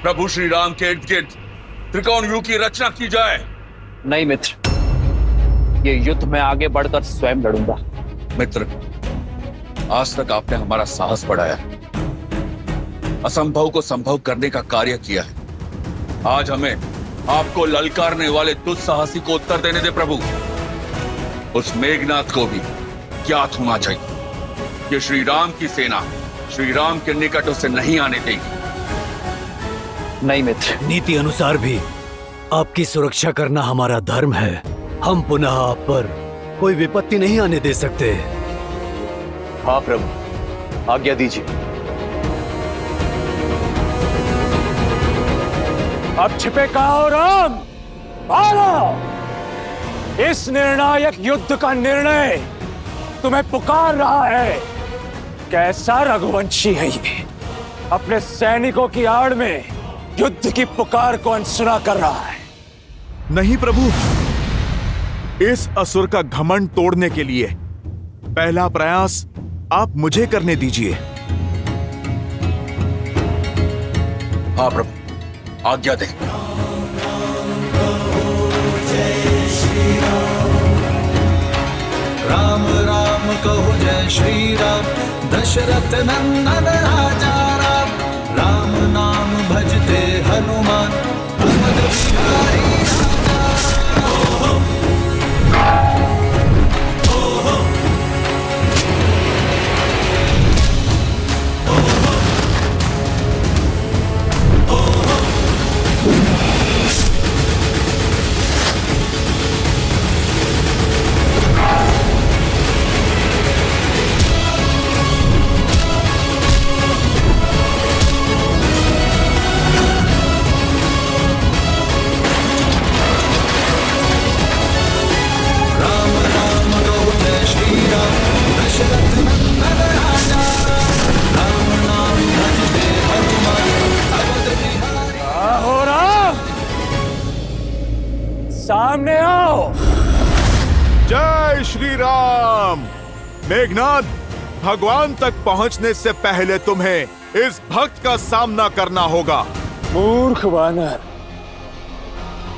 प्रभु श्री राम के इर्द गिर्द त्रिकोण व्यूह की रचना की जाए। नहीं मित्र, ये युद्ध में आगे बढ़कर स्वयं लड़ूंगा। मित्र, आज तक आपने हमारा साहस बढ़ाया, असंभव को संभव करने का कार्य किया है। आज हमें आपको ललकारने वाले दुस्साहसी को उत्तर देने दे प्रभु। उस मेघनाथ को भी ज्ञात होना चाहिए कि श्री राम की सेना श्री राम के निकट उसे नहीं आने देगी। नहीं मित्र, नीति अनुसार भी आपकी सुरक्षा करना हमारा धर्म है। हम पुनः आप पर कोई विपत्ति नहीं आने दे सकते। हाँ प्रभु, आज्ञा दीजिए। अब छिपे कहाँ हो राम? आओ! इस निर्णायक युद्ध का निर्णय तुम्हें पुकार रहा है। कैसा रघुवंशी है ये, अपने सैनिकों की आड़ में युद्ध की पुकार को अनसुना कर रहा है। नहीं प्रभु, इस असुर का घमंड तोड़ने के लिए पहला प्रयास आप मुझे करने दीजिए। हाँ प्रभु, आज्ञा दे। राम राम कहो जय श्री राम, दशरथ नंदन राजा राम। राम नाम भजते हनुमान, अवध बिहारी राजा राम। सामने आओ। जय श्री राम। मेघनाद, भगवान तक पहुंचने से पहले तुम्हें इस भक्त का सामना करना होगा। मूर्ख वानर,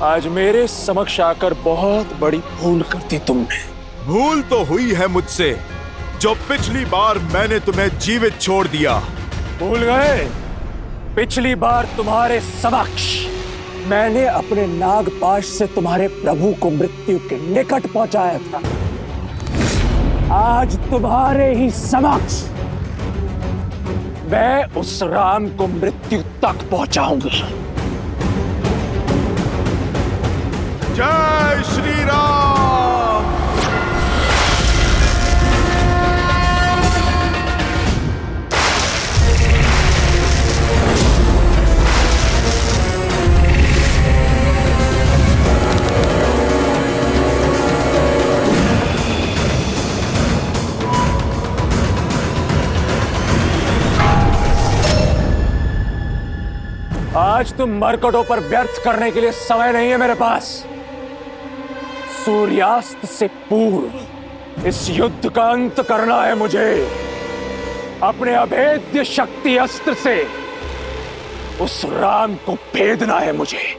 आज मेरे समक्ष आकर बहुत बड़ी भूल कर दी तुमने। भूल तो हुई है मुझसे, जो पिछली बार मैंने तुम्हें जीवित छोड़ दिया। भूल गए? पिछली बार तुम्हारे समक्ष मैंने अपने नागपाश से तुम्हारे प्रभु को मृत्यु के निकट पहुंचाया था। आज तुम्हारे ही समक्ष मैं उस राम को मृत्यु तक पहुंचाऊंगा। जय श्री राम। आज तुम मरकटों पर व्यर्थ करने के लिए समय नहीं है मेरे पास। सूर्यास्त से पूर्व इस युद्ध का अंत करना है मुझे। अपने अभेद्य शक्ति अस्त्र से उस राम को भेदना है मुझे।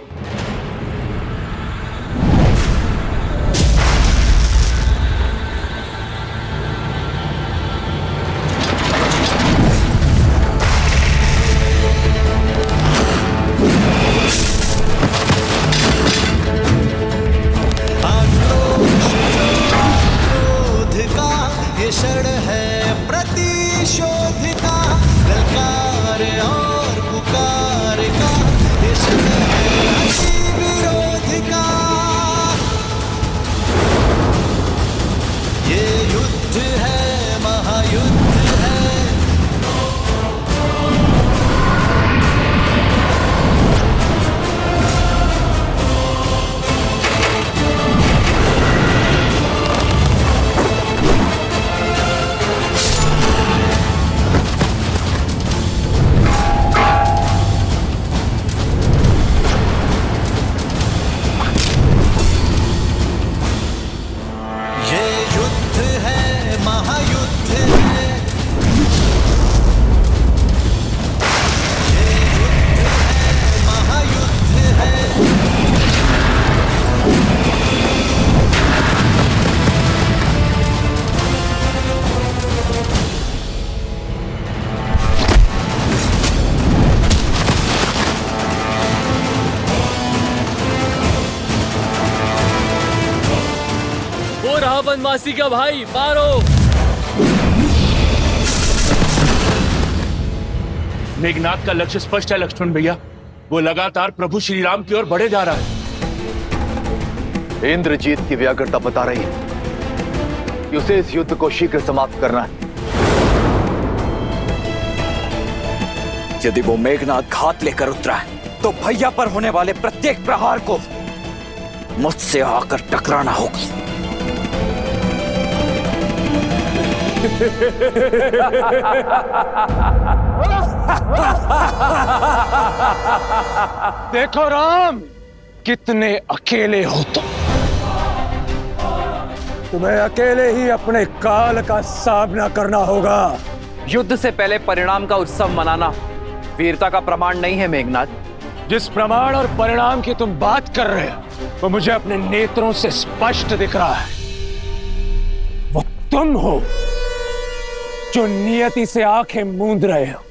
क्षण है प्रतिशोध का, ललकार और पुकार का। ये क्षण है विरोध का। ये युद्ध है, महायुद्ध है। वनवासी का भाई मारो। मेघनाथ का लक्ष्य स्पष्ट है लक्ष्मण भैया, वो लगातार प्रभु श्री राम की ओर बढ़े जा रहा है। इंद्रजीत की व्याकुलता बता रही है कि उसे इस युद्ध को शीघ्र समाप्त करना है। यदि वो मेघनाथ घात लेकर उतरा है तो भैया पर होने वाले प्रत्येक प्रहार को मुझसे आकर टकराना होगा। देखो राम, कितने अकेले हो तुम्हें अकेले ही अपने काल का सामना करना होगा। युद्ध से पहले परिणाम का उत्सव मनाना वीरता का प्रमाण नहीं है मेघनाथ। जिस प्रमाण और परिणाम की तुम बात कर रहे हो वो मुझे अपने नेत्रों से स्पष्ट दिख रहा है। वो तुम हो जो नियति से आंखें मूंद रहे हो।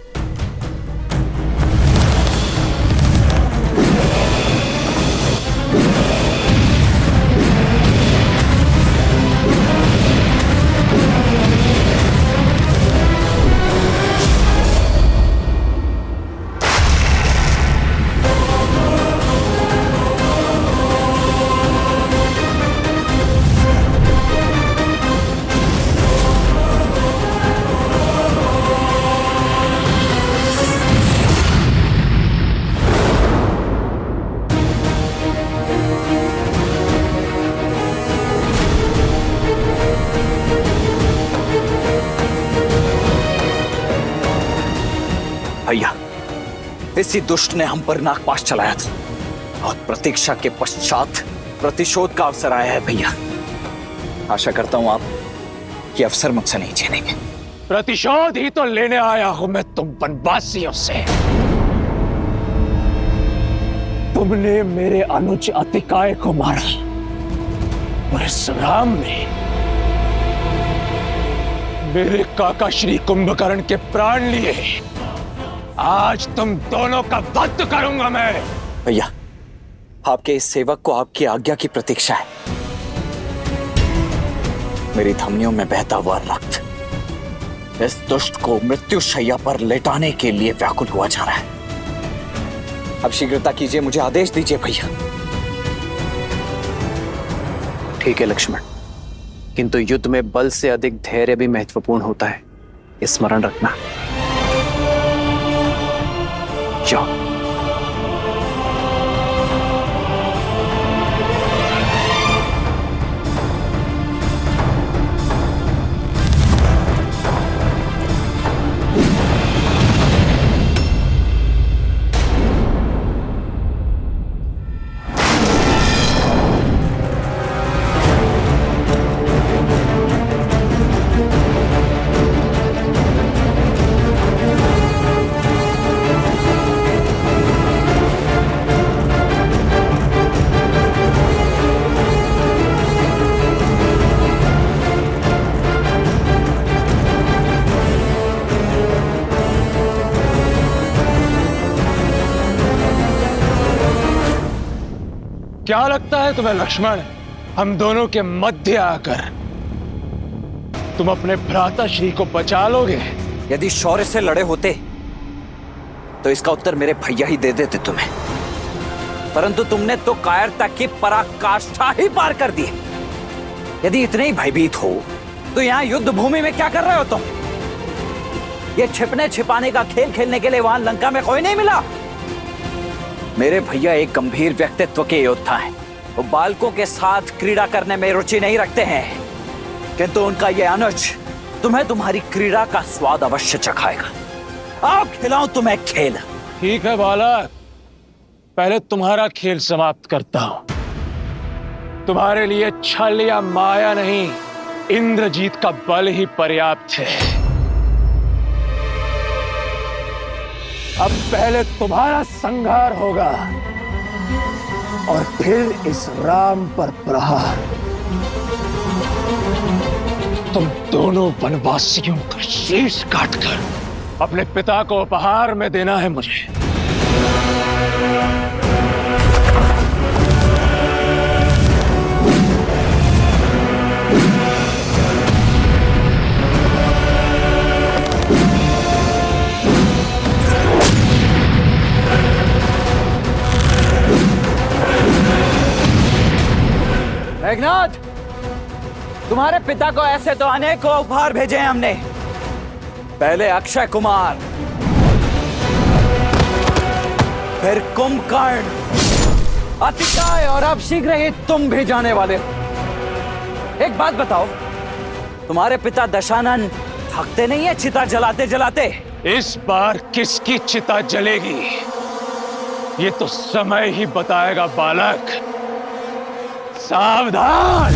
भैया, इसी दुष्ट ने हम पर नागपाश चलाया था और प्रतीक्षा के पश्चात प्रतिशोध का अवसर आया है भैया। आशा करता हूं आप ये अवसर मुझसे नहीं छीनेंगे। प्रतिशोध ही तो लेने आया हूं मैं तुम वनवासियों से। तुमने मेरे अनुज अतिकाय को मारा और इस राम ने मेरे काका श्री कुंभकर्ण के प्राण लिए। आज तुम दोनों का वध करूंगा मैं। भैया, आपके इस सेवक को आपकी आज्ञा की प्रतीक्षा है। मेरी धमनियों में बहता हुआ रक्त इस दुष्ट को मृत्यु शैया पर लेटाने के लिए व्याकुल हुआ जा रहा है। अब शीघ्रता कीजिए, मुझे आदेश दीजिए भैया। ठीक है लक्ष्मण, किंतु युद्ध में बल से अधिक धैर्य भी महत्वपूर्ण होता है, स्मरण रखना। जाओ। क्या लगता है तुम्हें लक्ष्मण, हम दोनों के मध्य आकर तुम अपने भ्राता श्री को बचा लोगे? यदि शौर्य से लड़े होते तो इसका उत्तर मेरे भैया ही दे देते तुम्हें, परंतु तुमने तो कायरता की पराकाष्ठा ही पार कर दी। यदि इतने ही भयभीत हो तो यहाँ युद्ध भूमि में क्या कर रहे हो तुम? ये छिपने छिपाने का खेल खेलने के लिए वहां लंका में कोई नहीं मिला। मेरे भैया एक गंभीर व्यक्तित्व के योद्धा हैं। वो बालकों के साथ क्रीड़ा करने में रुचि नहीं रखते हैं, किंतु उनका ये अनुज तुम्हें तुम्हारी क्रीड़ा का स्वाद अवश्य चखाएगा। आओ खिलाऊं तुम्हें खेल। ठीक है बालक, पहले तुम्हारा खेल समाप्त करता हूं। तुम्हारे लिए छल या माया नहीं, इंद्रजीत का बल ही पर्याप्त है। अब पहले तुम्हारा संहार होगा और फिर इस राम पर प्रहार। तुम दोनों वनवासियों का शीश काटकर अपने पिता को उपहार में देना है मुझे। मेघनाद, तुम्हारे पिता को ऐसे तो अनेकों उपहार भेजे हैं हमने। पहले अक्षय कुमार, फिर कुंभकर्ण, अतिकाय और अब शीघ्र ही तुम भी जाने वाले हो। एक बात बताओ, तुम्हारे पिता दशानन थकते नहीं है चिता जलाते जलाते? इस बार किसकी चिता जलेगी ये तो समय ही बताएगा बालक। सावधान।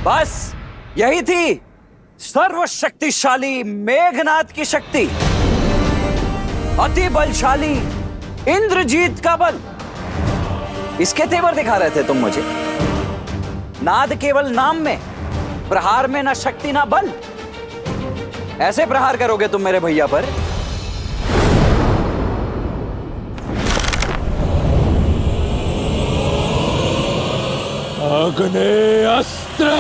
बस यही थी सर्वशक्तिशाली मेघनाद की शक्ति, अति बलशाली इंद्रजीत का बल। इसके तेवर दिखा रहे थे तुम मुझे। नाद केवल नाम में, प्रहार में ना शक्ति ना बल। ऐसे प्रहार करोगे तुम मेरे भैया पर? अग्नि अस्त्र।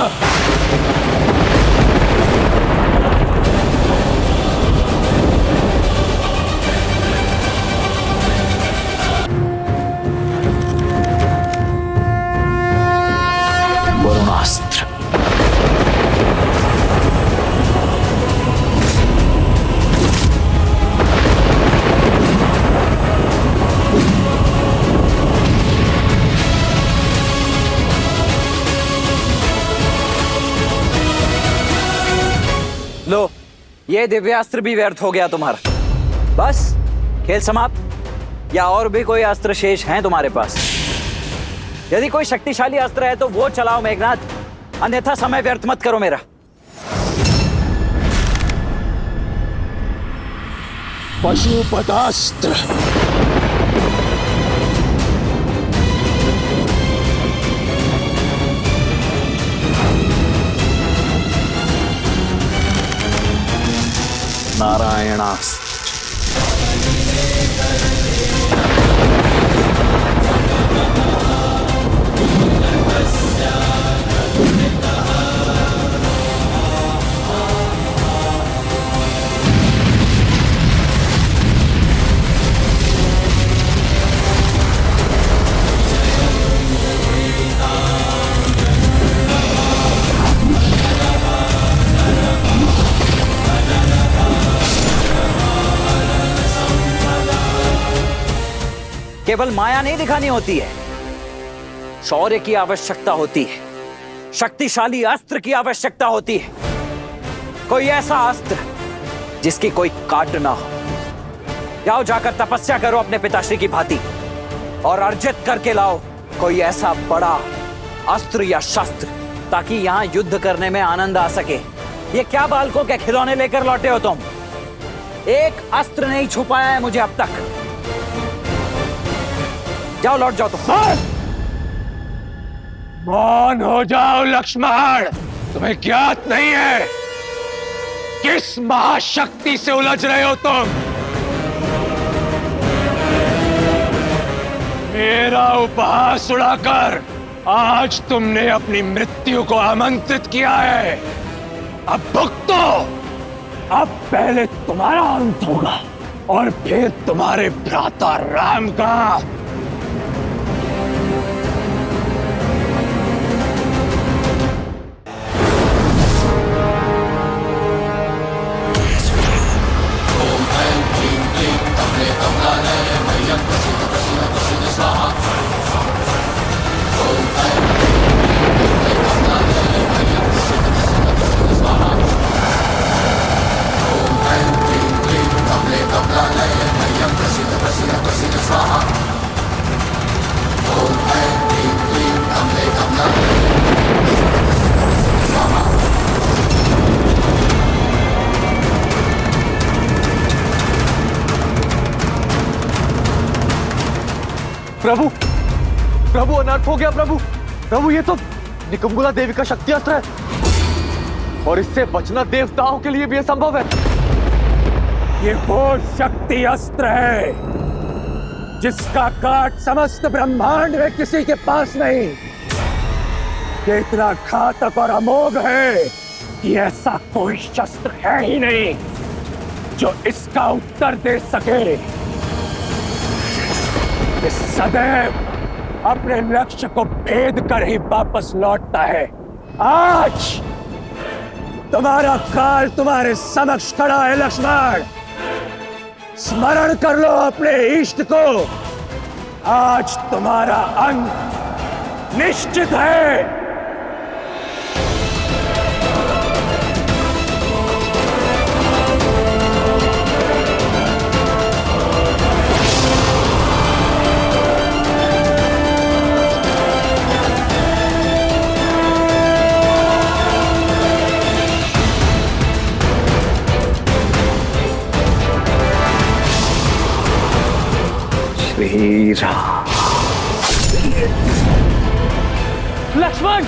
वरुणास्त्र। लो, ये दिव्यास्त्र भी व्यर्थ हो गया तुम्हारा। बस खेल समाप्त। या और भी कोई अस्त्र शेष हैं तुम्हारे पास? यदि कोई शक्तिशाली अस्त्र है तो वो चलाओ मेघनाद, अन्यथा समय व्यर्थ मत करो मेरा। पशुपतास्त्र। नारायणास्त्र। केवल माया नहीं दिखानी होती है, शौर्य की आवश्यकता होती है, शक्तिशाली अस्त्र की आवश्यकता होती है। कोई ऐसा अस्त्र जिसकी कोई काट ना हो। जाओ, जाकर तपस्या करो अपने पिताश्री की भांति और अर्जित करके लाओ कोई ऐसा बड़ा अस्त्र या शस्त्र, ताकि यहां युद्ध करने में आनंद आ सके। ये क्या बालकों के खिलौने लेकर लौटे हो तुम? एक अस्त्र नहीं छुपाया है मुझे अब तक। जाओ, लौट जाओ तुम। मौन हो जाओ लक्ष्मण। तुम्हें ज्ञात नहीं है किस महाशक्ति से उलझ रहे हो तुम। मेरा उपहास उड़ाकर आज तुमने अपनी मृत्यु को आमंत्रित किया है। अब भुगतो। अब पहले तुम्हारा अंत होगा और फिर तुम्हारे भ्राता राम का। प्रभु, प्रभु अनर्थ हो गया प्रभु। प्रभु, ये तो निकुंभला देवी का शक्ति अस्त्र है और इससे बचना देवताओं के लिए भी असंभव है। ये वो शक्ति अस्त्र है जिसका काट समस्त ब्रह्मांड में किसी के पास नहीं। ये इतना घातक और अमोघ है कि ऐसा कोई शस्त्र है ही नहीं जो इसका उत्तर दे सके। ये सदैव अपने लक्ष्य को भेद कर ही वापस लौटता है। आज तुम्हारा काल तुम्हारे समक्ष खड़ा है लक्ष्मण। स्मरण कर लो अपने इष्ट को। आज तुम्हारा अंत निश्चित है। श्री राम। लक्ष्मण,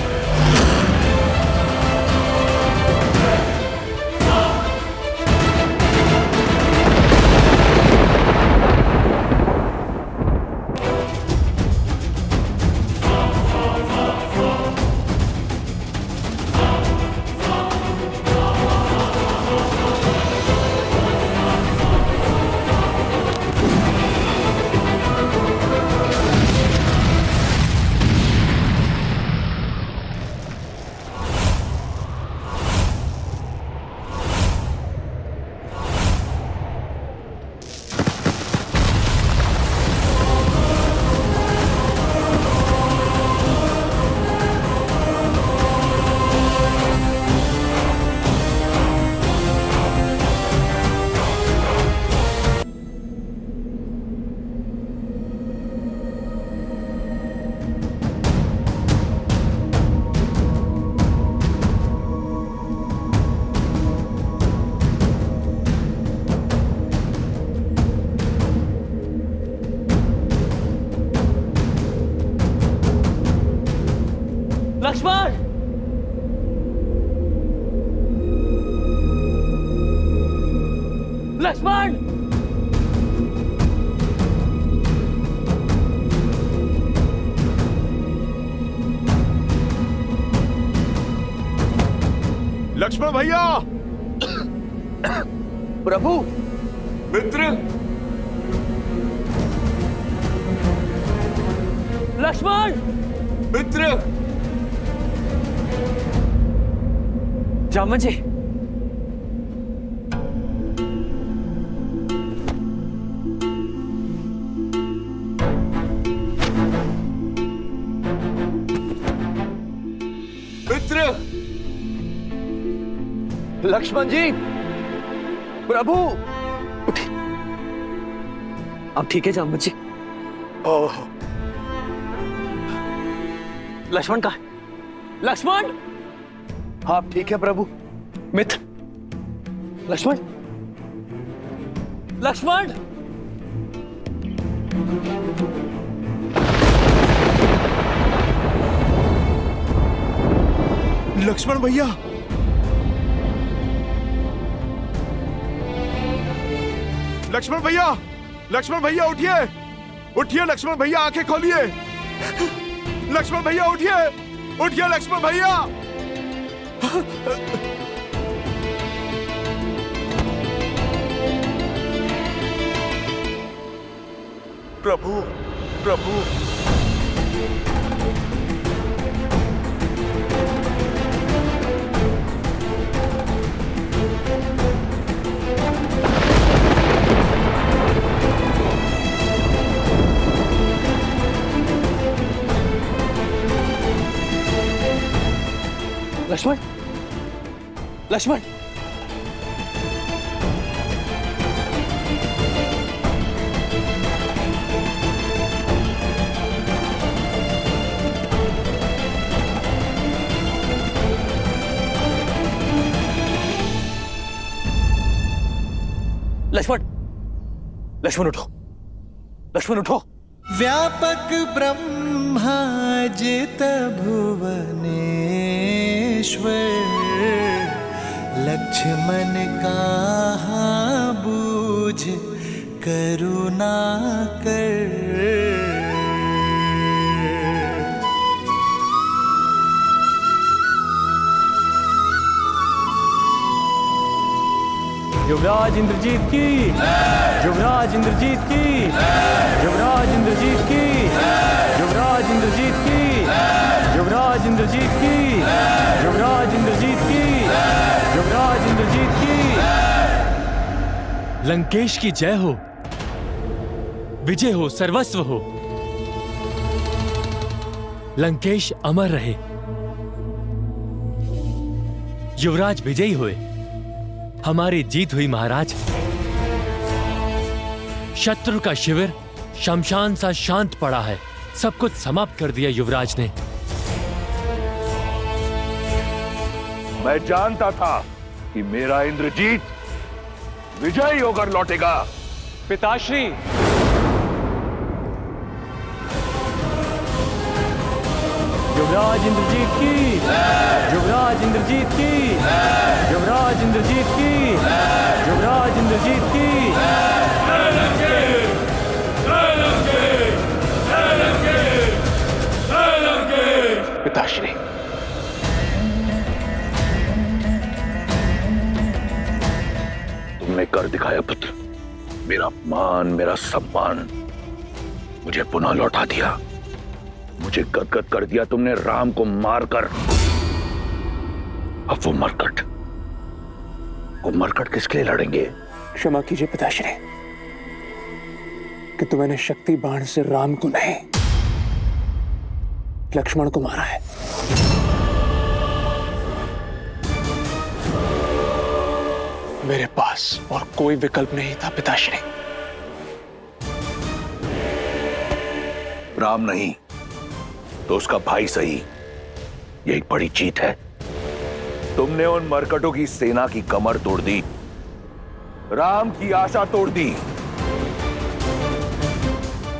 लक्ष्मण, लक्ष्मण, लक्ष्मण भैया। प्रभु, मित्र, लक्ष्मण, मित्र, जामन जी, मित्र, लक्ष्मण जी, प्रभु। अब ठीक है जामन जी? लक्ष्मण कहाँ है? लक्ष्मण, आप ठीक है प्रभु? मित्र, लक्ष्मण, लक्ष्मण, लक्ष्मण भैया, लक्ष्मण भैया, लक्ष्मण भैया उठिए, उठिए लक्ष्मण भैया, आंखें खोलिए। लक्ष्मण भैया उठिए, उठिए लक्ष्मण भैया। प्रभु, प्रभु, लक्ष्मण, लक्ष्मण, लक्ष्मण, लक्ष्मण उठो, लक्ष्मण उठो। व्यापक ब्रह्मा जित भुवनेश्वर, लक्ष्मण कहाँ बूझ करुणा कर। युवराज इंद्रजीत की, युवराज इंद्रजीत की, युवराज इंद्रजीत की, युवराज इंद्रजीत की, युवराज इंद्रजीत की, युवराज इंद्रजीत की, युवराज इंद्रजीत की। लंकेश की जय हो, विजय हो, सर्वस्व हो। लंकेश अमर रहे, युवराज विजयी हुए, हमारी जीत हुई महाराज। शत्रु का शिविर शमशान सा शांत पड़ा है, सब कुछ समाप्त कर दिया युवराज ने। मैं जानता था कि मेरा इंद्रजीत विजयी होकर लौटेगा। पिताश्री, युवराज इंद्रजीत की, युवराज इंद्रजीत की, युवराज इंद्रजीत की, युवराज इंद्रजीत की। पिताश्री, तुमने कर दिखाया पुत्र। मेरा मान, मेरा सम्मान मुझे पुनः लौटा दिया। मुझे गदगद कर दिया तुमने राम को मारकर। अब वो मरकट किसके लिए लड़ेंगे? क्षमा कीजिए पिताश्री कि तो मैंने शक्ति बाण से राम को नहीं, लक्ष्मण को मारा है। मेरे पास और कोई विकल्प नहीं था पिताश्री। राम नहीं तो उसका भाई सही, ये एक बड़ी जीत है। तुमने उन मरकटों की सेना की कमर तोड़ दी, राम की आशा तोड़ दी,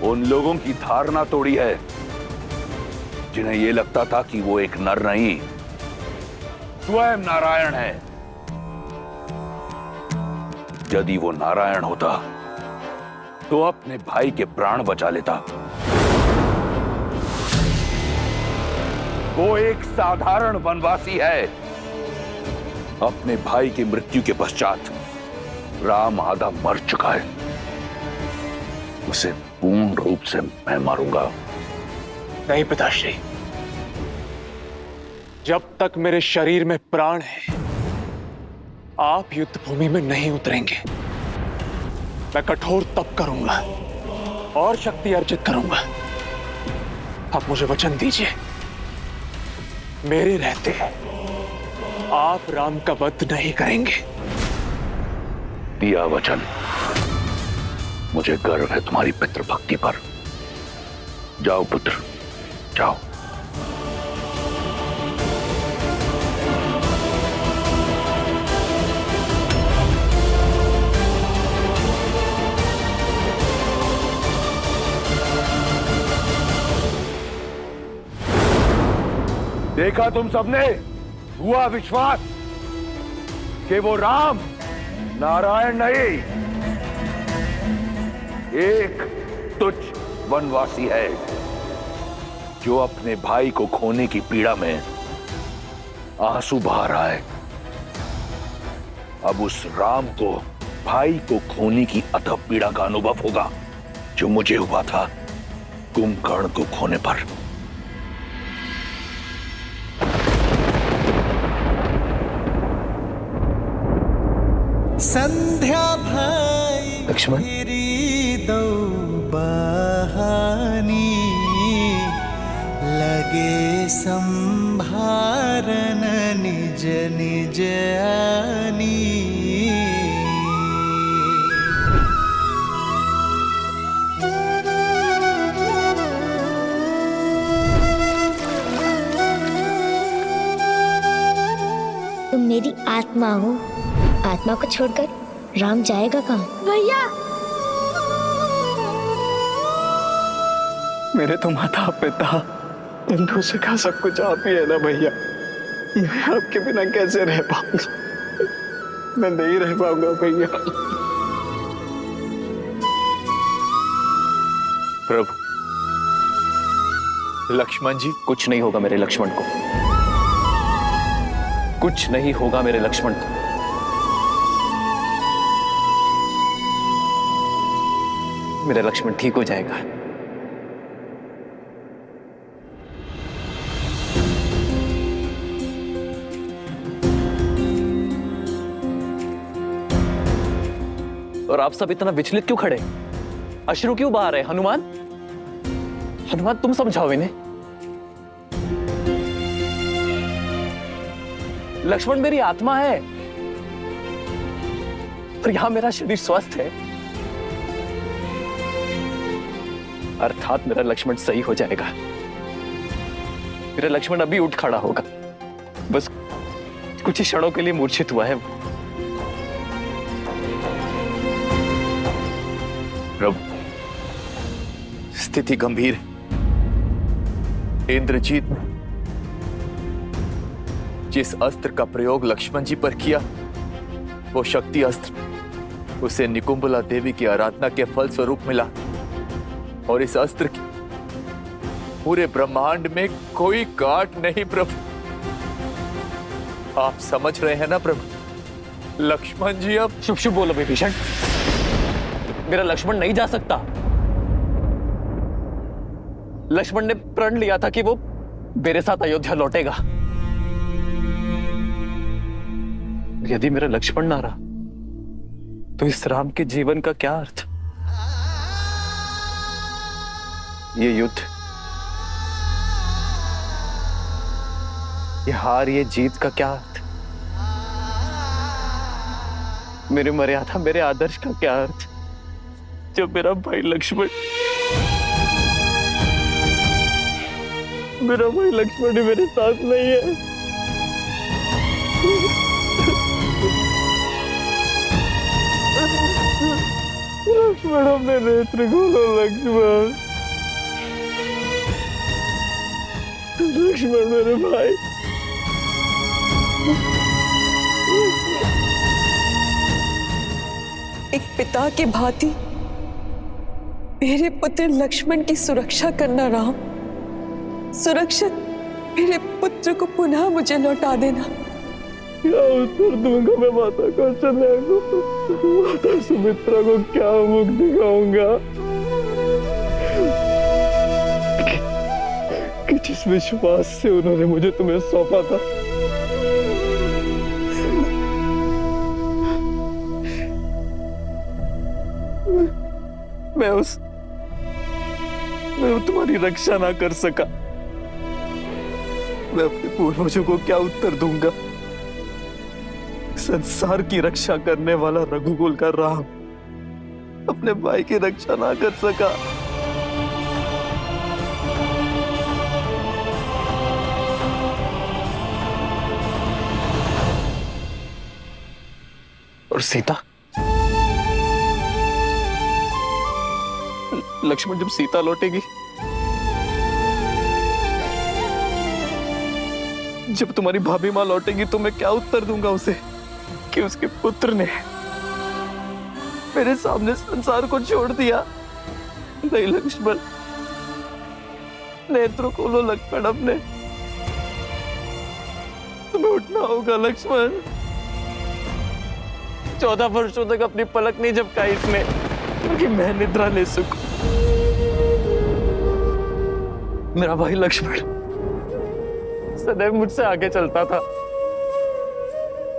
उन लोगों की धारणा तोड़ी है जिन्हें यह लगता था कि वो एक नर नहीं, स्वयं नारायण है। यदि वो नारायण होता तो अपने भाई के प्राण बचा लेता। वो एक साधारण वनवासी है। अपने भाई की मृत्यु के पश्चात राम आधा मर चुका है, उसे पूर्ण रूप से मैं मारूंगा। नहीं पिताश्री, जब तक मेरे शरीर में प्राण है आप युद्ध भूमि में नहीं उतरेंगे। मैं कठोर तप करूंगा और शक्ति अर्जित करूंगा। आप मुझे वचन दीजिए, मेरे रहते आप राम का वध नहीं करेंगे। दिया वचन। मुझे गर्व है तुम्हारी पितृभक्ति पर। जाओ पुत्र, जाओ। देखा तुम सबने, हुआ विश्वास कि वो राम नारायण नहीं, एक तुच्छ वनवासी है जो अपने भाई को खोने की पीड़ा में आंसू बहा रहा है। अब उस राम को भाई को खोने की अथक पीड़ा का अनुभव होगा जो मुझे हुआ था कुंभकर्ण को खोने पर। संध्या भाई लक्ष्मण, दो बहानी लगे संभारन निज निज आनी। तुम मेरी आत्मा हो, आत्मा को छोड़कर राम जाएगा कहाँ? भैया, मेरे तो माता पिता बंधु से का सब कुछ आप ही है ना भैया। मैं आपके बिना कैसे रह पाऊंगा? मैं नहीं रह पाऊंगा भैया। प्रभु, लक्ष्मण जी, कुछ नहीं होगा मेरे लक्ष्मण को, कुछ नहीं होगा मेरे लक्ष्मण को। मेरा लक्ष्मण ठीक हो जाएगा। और आप सब इतना विचलित क्यों खड़े? अश्रु क्यों बहा रहे? हनुमान, हनुमान तुम समझाओ इन्हें। लक्ष्मण मेरी आत्मा है और यहां मेरा शरीर स्वस्थ है, अर्थात मेरा लक्ष्मण सही हो जाएगा। मेरा लक्ष्मण अभी उठ खड़ा होगा, बस कुछ ही क्षणों के लिए मूर्छित हुआ है। प्रभु, स्थिति गंभीर है। इंद्रजीत ने जिस अस्त्र का प्रयोग लक्ष्मण जी पर किया, वो शक्ति अस्त्र उसे निकुंभला देवी की आराधना के फल स्वरूप मिला, और इस अस्त्र की पूरे ब्रह्मांड में कोई गांठ नहीं। प्रभु, आप समझ रहे हैं ना प्रभु? लक्ष्मण जी अब शुभ शुभ बोलो विभीषण, मेरा लक्ष्मण नहीं जा सकता। लक्ष्मण ने प्रण लिया था कि वो मेरे साथ अयोध्या लौटेगा। यदि मेरा लक्ष्मण ना रहा तो इस राम के जीवन का क्या अर्थ? ये युद्ध, ये हार, ये जीत का क्या अर्थ? मेरी मर्यादा, मेरे आदर्श का क्या अर्थ जब मेरा भाई लक्ष्मण ही मेरे साथ नहीं है? लक्ष्मण, अपने नेत्र खोलो लक्ष्मण, लक्ष्मण मेरे भाई। एक पिता के भांति मेरे पुत्र लक्ष्मण की सुरक्षा करना राम, सुरक्षित मेरे पुत्र को पुनः मुझे लौटा देना। क्या उत्तर दूंगा मैं माता कौशल्या को? माता सुमित्रा को क्या मुख दिखाऊंगा कि जिस विश्वास से उन्होंने मुझे तुम्हें सौंपा था, मैं तुम्हारी रक्षा ना कर सका। मैं अपने पूर्वजों को क्या उत्तर दूंगा? संसार की रक्षा करने वाला रघुकुल का राम अपने भाई की रक्षा ना कर सका। और सीता, लक्ष्मण जब सीता लौटेगी, जब तुम्हारी भाभी मां लौटेगी, तो मैं क्या उत्तर दूंगा उसे कि उसके पुत्र ने मेरे सामने संसार को छोड़ दिया? नहीं लक्ष्मण, नेत्रों खोलो लक्ष्मण अपने, तुम्हें उठना होगा लक्ष्मण। 14 वर्षों तक अपनी पलक नहीं झपकाई इसने क्योंकि मैं निद्रा ले सकूं। मेरा भाई लक्ष्मण सदैव मुझसे आगे चलता था,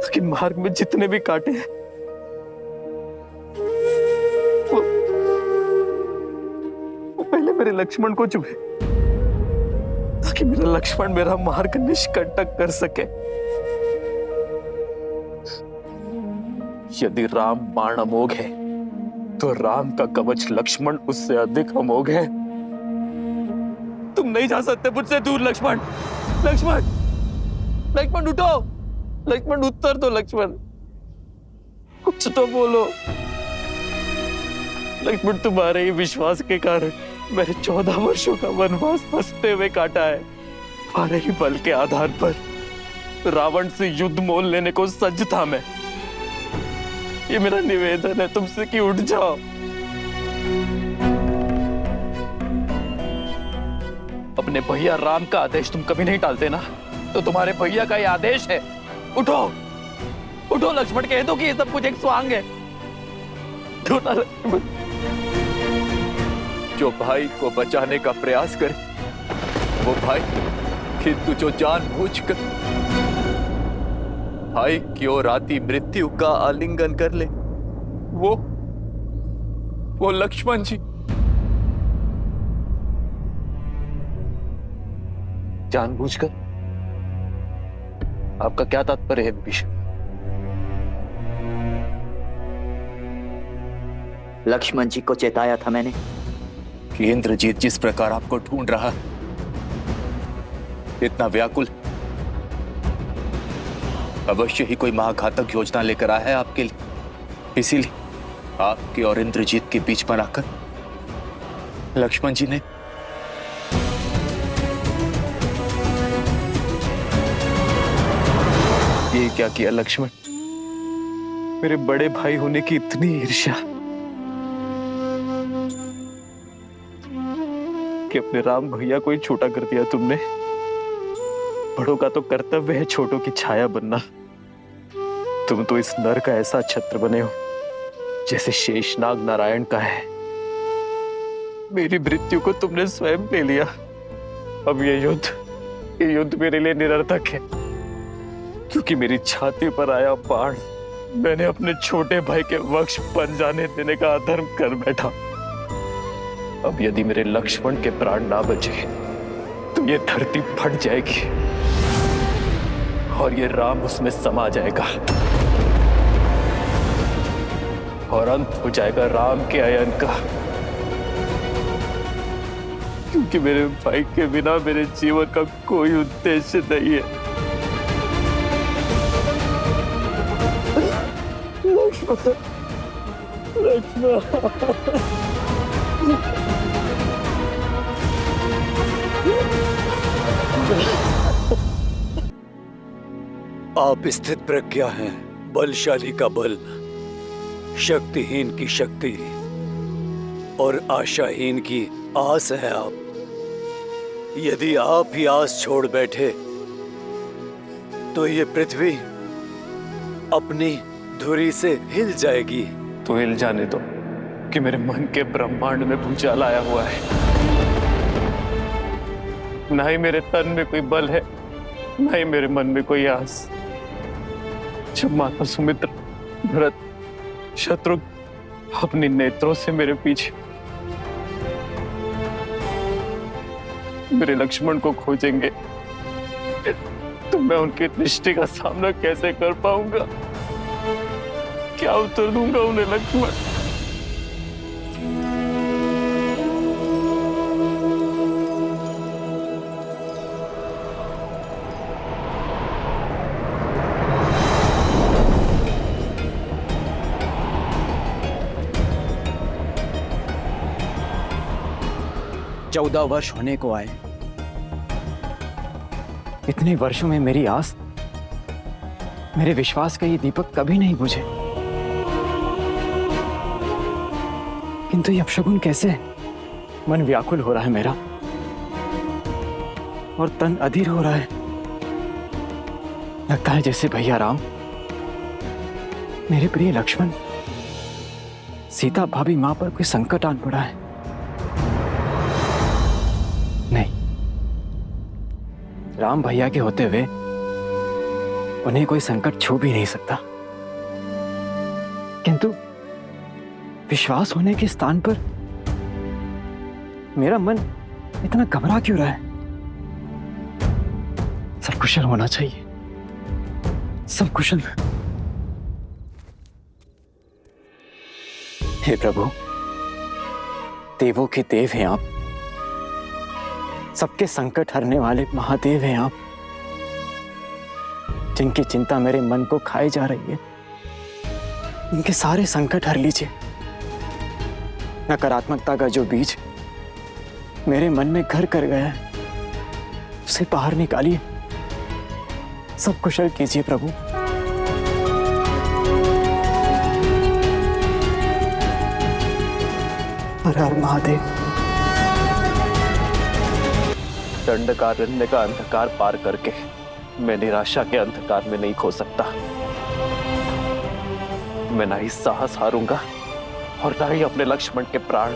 लेकिन मार्ग में जितने भी कांटे हैं वो पहले मेरे लक्ष्मण को चुभे, ताकि मेरा लक्ष्मण मेरा मार्ग निष्कंटक कर सके। यदि राम बाण अमोघ है तो राम का कवच लक्ष्मण उससे अधिक अमोघ है। तुम नहीं जा सकते मुझसे दूर लक्ष्मण। लक्ष्मण, लक्ष्मण उठो, लक्ष्मण उत्तर दो लक्ष्मण, कुछ तो बोलो। लक्ष्मण, तुम्हारे ही विश्वास के कारण मैंने 14 वर्षों का वनवास हंसते हुए काटा है। तुम्हारे ही बल के आधार पर रावण से युद्ध मोल लेने को सज्ज था मैं। ये मेरा निवेदन है तुमसे कि उठ जाओ। अपने भैया राम का आदेश तुम कभी नहीं टालते ना, तो तुम्हारे भैया का ये आदेश है, उठो उठो लक्ष्मण, कह दो कि ये सब कुछ एक स्वांग है। उठो ना लक्ष्मण। जो भाई को बचाने का प्रयास करे, वो भाई किंतु जो जानबूझकर भाई की ओर आती मृत्यु का आलिंगन कर ले, वो लक्ष्मण जी। जानबूझकर? आपका क्या तात्पर्य है विभीषण? लक्ष्मण जी को चेताया था मैंने कि इंद्रजीत जिस प्रकार आपको ढूंढ रहा, इतना व्याकुल, अवश्य ही कोई महाघातक योजना लेकर आया है आपके लिए। इसीलिए आपके और इंद्रजीत के बीच बनाकर लक्ष्मण जी ने ये क्या किया लक्ष्मण? मेरे बड़े भाई होने की इतनी ईर्ष्या कि अपने राम भैया को ही छोटा कर दिया तुमने। बड़ों का तो कर्तव्य है छोटों की छाया बनना। तुम तो इस नर का ऐसा छत्र बने हो जैसे शेषनाग नारायण का है। मेरी मृत्यु को तुमने स्वयं ले लिया। अब ये युद्ध मेरे लिए निरर्थक है, क्योंकि मेरी छाती पर आया बाण मैंने अपने छोटे भाई के वक्ष बन जाने देने का अधर्म कर बैठा। अब यदि मेरे लक्ष्मण के प्राण ना बचे तो ये धरती फट जाएगी और ये राम उसमें समा जाएगा और अंत हो जाएगा राम के अयन का। क्योंकि मेरे भाई के बिना मेरे जीवन का कोई उद्देश्य नहीं है। आप स्थित प्रज्ञा हैं, बलशाली का बल, शक्तिहीन की शक्ति और आशाहीन की आस है आप। यदि आप ही आस छोड़ बैठे तो ये पृथ्वी अपनी धुरी से हिल जाएगी। तो हिल जाने दो कि मेरे मन के ब्रह्मांड में भूचाल आया हुआ है। ना ही मेरे तन में कोई बल है, ना ही मेरे मन में कोई आस। जब माता सुमित्रा, भरत, शत्रुघ्न अपने नेत्रों से मेरे पीछे मेरे लक्ष्मण को खोजेंगे तो मैं उनकी दृष्टि का सामना कैसे कर पाऊंगा? क्या उत्तर दूंगा उन्हें लक्ष्मण? चौदह वर्ष होने को आए। इतने वर्षों में मेरी आस, मेरे विश्वास का ये दीपक कभी नहीं बुझे, किंतु ये अपशगुन कैसे? मन व्याकुल हो रहा है मेरा और तन अधीर हो रहा है। लगता है जैसे भैया राम, मेरे प्रिय लक्ष्मण, सीता भाभी मां पर कोई संकट आन पड़ा है। नहीं, राम भैया के होते हुए उन्हें कोई संकट छू भी नहीं सकता, किंतु विश्वास होने के स्थान पर मेरा मन इतना घबरा क्यों रहा है? सब कुशल होना चाहिए, सब कुशल। हे प्रभु, देवों के देव हैं आप, सबके संकट हरने वाले महादेव हैं आप, जिनकी चिंता मेरे मन को खाई जा रही है। इनके सारे संकट हर लीजिए। नकारात्मकता का जो बीज मेरे मन में घर कर गया है, उसे बाहर निकालिए, सब कुशल कीजिए प्रभु। हर हर महादेव। दंडकारण्य का अंधकार पार करके मैं निराशा के अंधकार में नहीं खो सकता। मैं ना ही साहस हारूंगा और ना ही अपने लक्ष्मण के प्राण।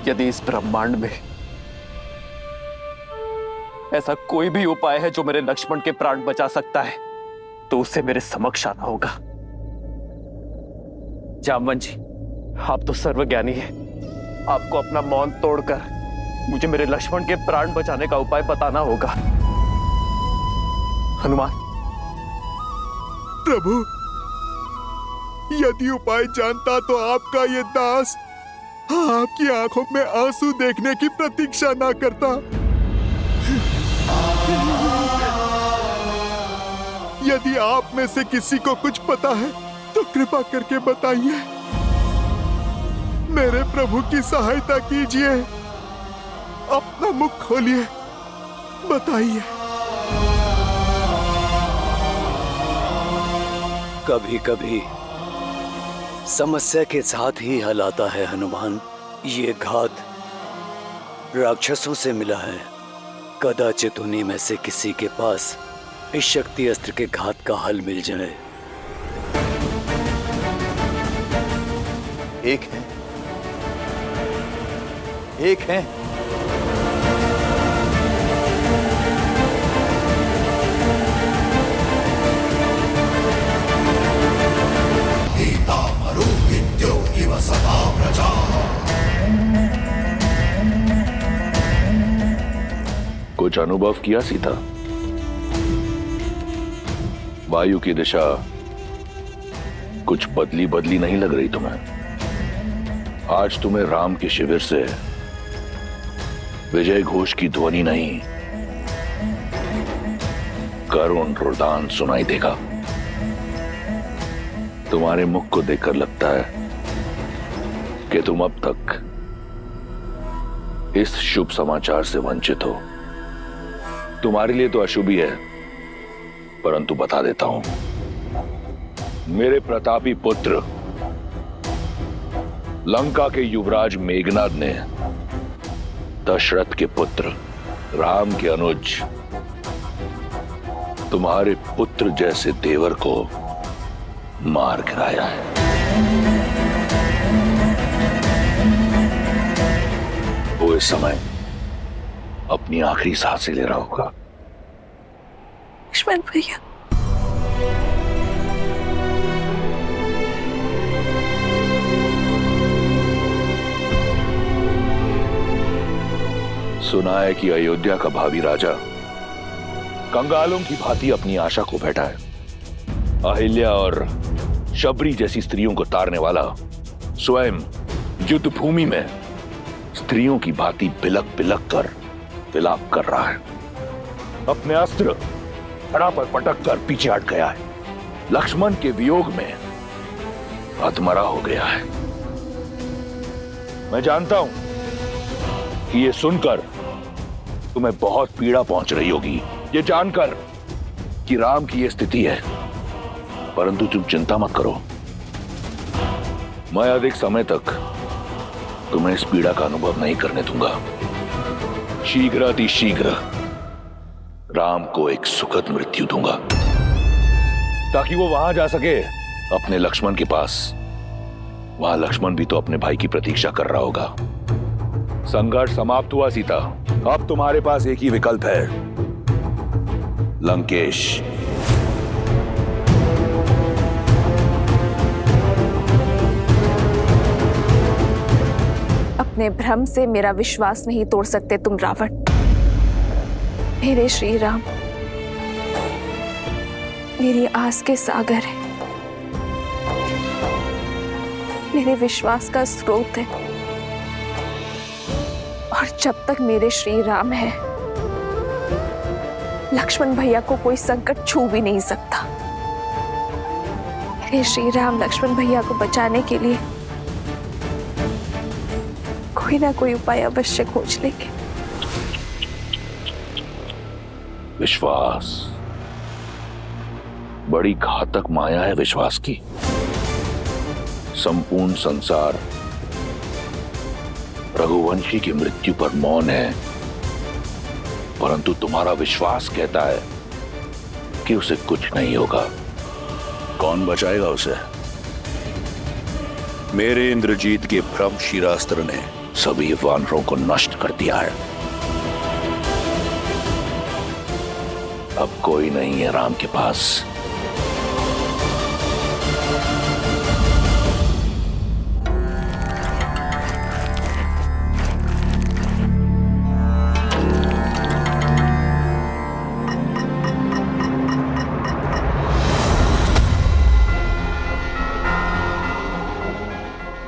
यदि इस ब्रह्मांड में ऐसा कोई भी उपाय है जो मेरे लक्ष्मण के प्राण बचा सकता है, तो उसे मेरे समक्ष आना होगा। जामवन जी, आप तो सर्वज्ञानी हैं। आपको अपना मौन तोड़कर मुझे मेरे लक्ष्मण के प्राण बचाने का उपाय बताना होगा। हनुमान। प्रभु, यदि उपाय जानता तो आपका ये दास आपकी आंखों में आंसू देखने की प्रतीक्षा ना करता। यदि आप में से किसी को कुछ पता है तो कृपा करके बताइए। मेरे प्रभु की सहायता कीजिए। अपना मुख खोलिए, बताइए। कभी कभी समस्या के साथ ही हल आता है हनुमान। ये घात राक्षसों से मिला है। कदाचित उन्हीं में से किसी के पास इस शक्ति अस्त्र के घात का हल मिल जाए। एक है कुछ अनुभव किया सीता? वायु की दिशा कुछ बदली बदली नहीं लग रही तुम्हें? आज तुम्हें राम के शिविर से विजय घोष की ध्वनि नहीं, करुण रुदान सुनाई देगा। तुम्हारे मुख को देखकर लगता है कि तुम अब तक इस शुभ समाचार से वंचित हो। तुम्हारे लिए तो अशुभ ही है, परंतु बता देता हूं, मेरे प्रतापी पुत्र लंका के युवराज मेघनाद ने दशरथ के पुत्र राम के अनुज तुम्हारे पुत्र जैसे देवर को मार गिराया है। वो इस समय अपनी आखिरी सांसें ले रहा होगा। लक्ष्मण भैया, सुना है कि अयोध्या का भावी राजा कंगालों की भांति अपनी आशा को बैठा है। अहिल्या और शबरी जैसी स्त्रियों को तारने वाला स्वयं युद्ध भूमि में स्त्रियों की भांति बिलक बिलक कर विलाप कर रहा है। अपने अस्त्र धड़ा पर पटक कर पीछे हट गया है। लक्ष्मण के वियोग में हतमरा हो गया है। मैं जानता हूं कि ये सुनकर तुम्हें बहुत पीड़ा पहुंच रही होगी, ये जानकर कि राम की ये स्थिति है, परंतु तुम चिंता मत करो। मैं अधिक समय तक तुम्हें इस पीड़ा का अनुभव नहीं करने दूंगा। शीघ्र राम को एक सुखद मृत्यु दूंगा, ताकि वो वहां जा सके अपने लक्ष्मण के पास। वहां लक्ष्मण भी तो अपने भाई की प्रतीक्षा कर रहा होगा। संघर्ष समाप्त हुआ सीता। अब तुम्हारे पास एक ही विकल्प है, लंकेश। अपने भ्रम से मेरा विश्वास नहीं तोड़ सकते तुम रावण। मेरे श्री राम मेरी आस के सागर है, मेरे विश्वास का स्रोत है, और जब तक मेरे श्री राम है, लक्ष्मण भैया को कोई संकट छू भी नहीं सकता। मेरे श्री राम लक्ष्मण भैया को बचाने के लिए कोई ना कोई उपाय अवश्य खोज लेंगे। विश्वास बड़ी घातक माया है विश्वास की। संपूर्ण संसार रघुवंशी की मृत्यु पर मौन है, परंतु तुम्हारा विश्वास कहता है कि उसे कुछ नहीं होगा। कौन बचाएगा उसे? मेरे इंद्रजीत के भ्रम शिरास्त्र ने सभी वानरों को नष्ट कर दिया है। अब कोई नहीं है राम के पास।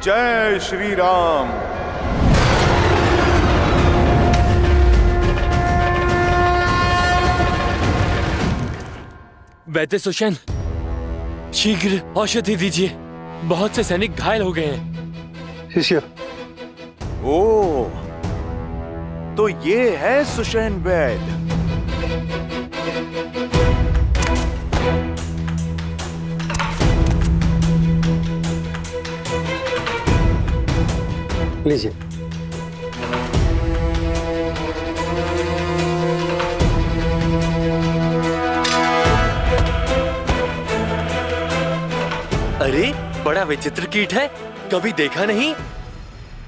जय श्री राम। वैद्य सुषेण, शीघ्र औषधि दीजिए। बहुत से सैनिक घायल हो गए हैं। शिष्य। ओ, तो ये है सुषेण वैद्य। लीजिए। अरे बड़ा विचित्र कीट है, कभी देखा नहीं।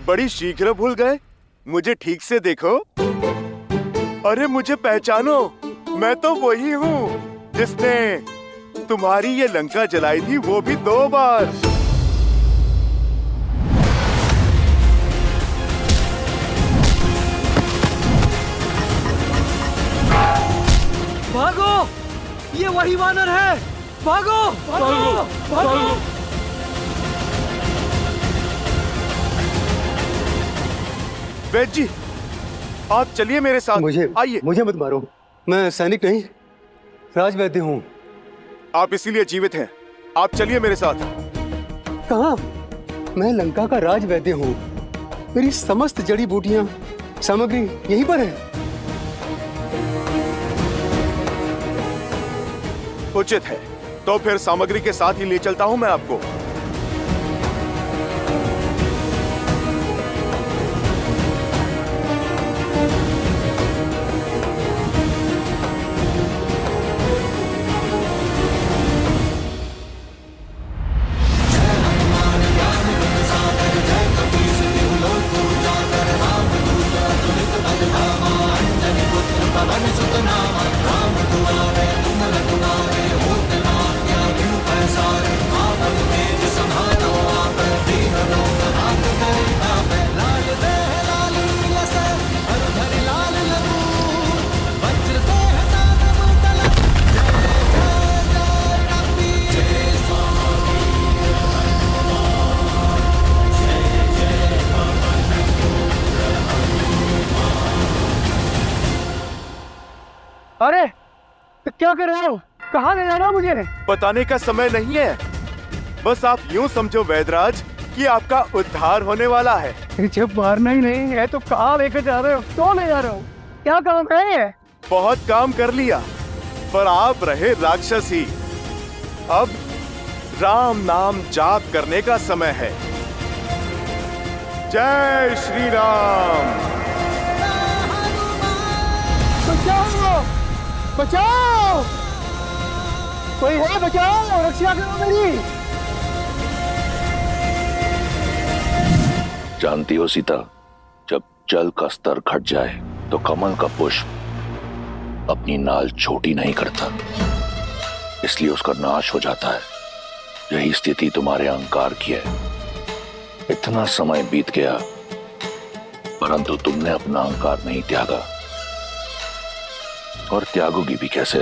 बड़ी शीघ्र भूल गए। मुझे ठीक से देखो। अरे मुझे पहचानो, मैं तो वही हूँ जिसने तुम्हारी ये लंका जलाई थी, वो भी 2 बार। भागो, ये वही वानर है। भागो भागो भागो। वैद्य जी, आप चलिए मेरे साथ। आइए। मुझे मत मारो, मैं सैनिक नहीं, राजवैद्य हूँ। आप इसीलिए जीवित हैं। आप चलिए मेरे साथ। कहाँ? मैं लंका का राजवैद्य हूँ। मेरी समस्त जड़ी बूटियाँ, सामग्री यहीं पर है। उचित है, तो फिर सामग्री के साथ ही ले चलता हूँ मैं आपको। अरे तो क्या कर रहे हो? कहाँ ले जा रहे हो मुझे? बताने का समय नहीं है। बस आप यूं समझो वैद्यराज कि आपका उद्धार होने वाला है। जब मारना ही नहीं है तो कहाँ लेकर जा रहे हो? क्यों ले जा रहे हो? क्या काम है? बहुत काम कर लिया, पर आप रहे राक्षस ही। अब राम नाम जाप करने का समय है। जय श्री राम। बचाओ! बचाओ! कोई है? बचाओ! रक्षा करो मेरी। जानती हो सीता, जब जल का स्तर घट जाए तो कमल का पुष्प अपनी नाल छोटी नहीं करता, इसलिए उसका नाश हो जाता है। यही स्थिति तुम्हारे अहंकार की है। इतना समय बीत गया परंतु तुमने अपना अहंकार नहीं त्यागा, और त्यागोगी भी कैसे?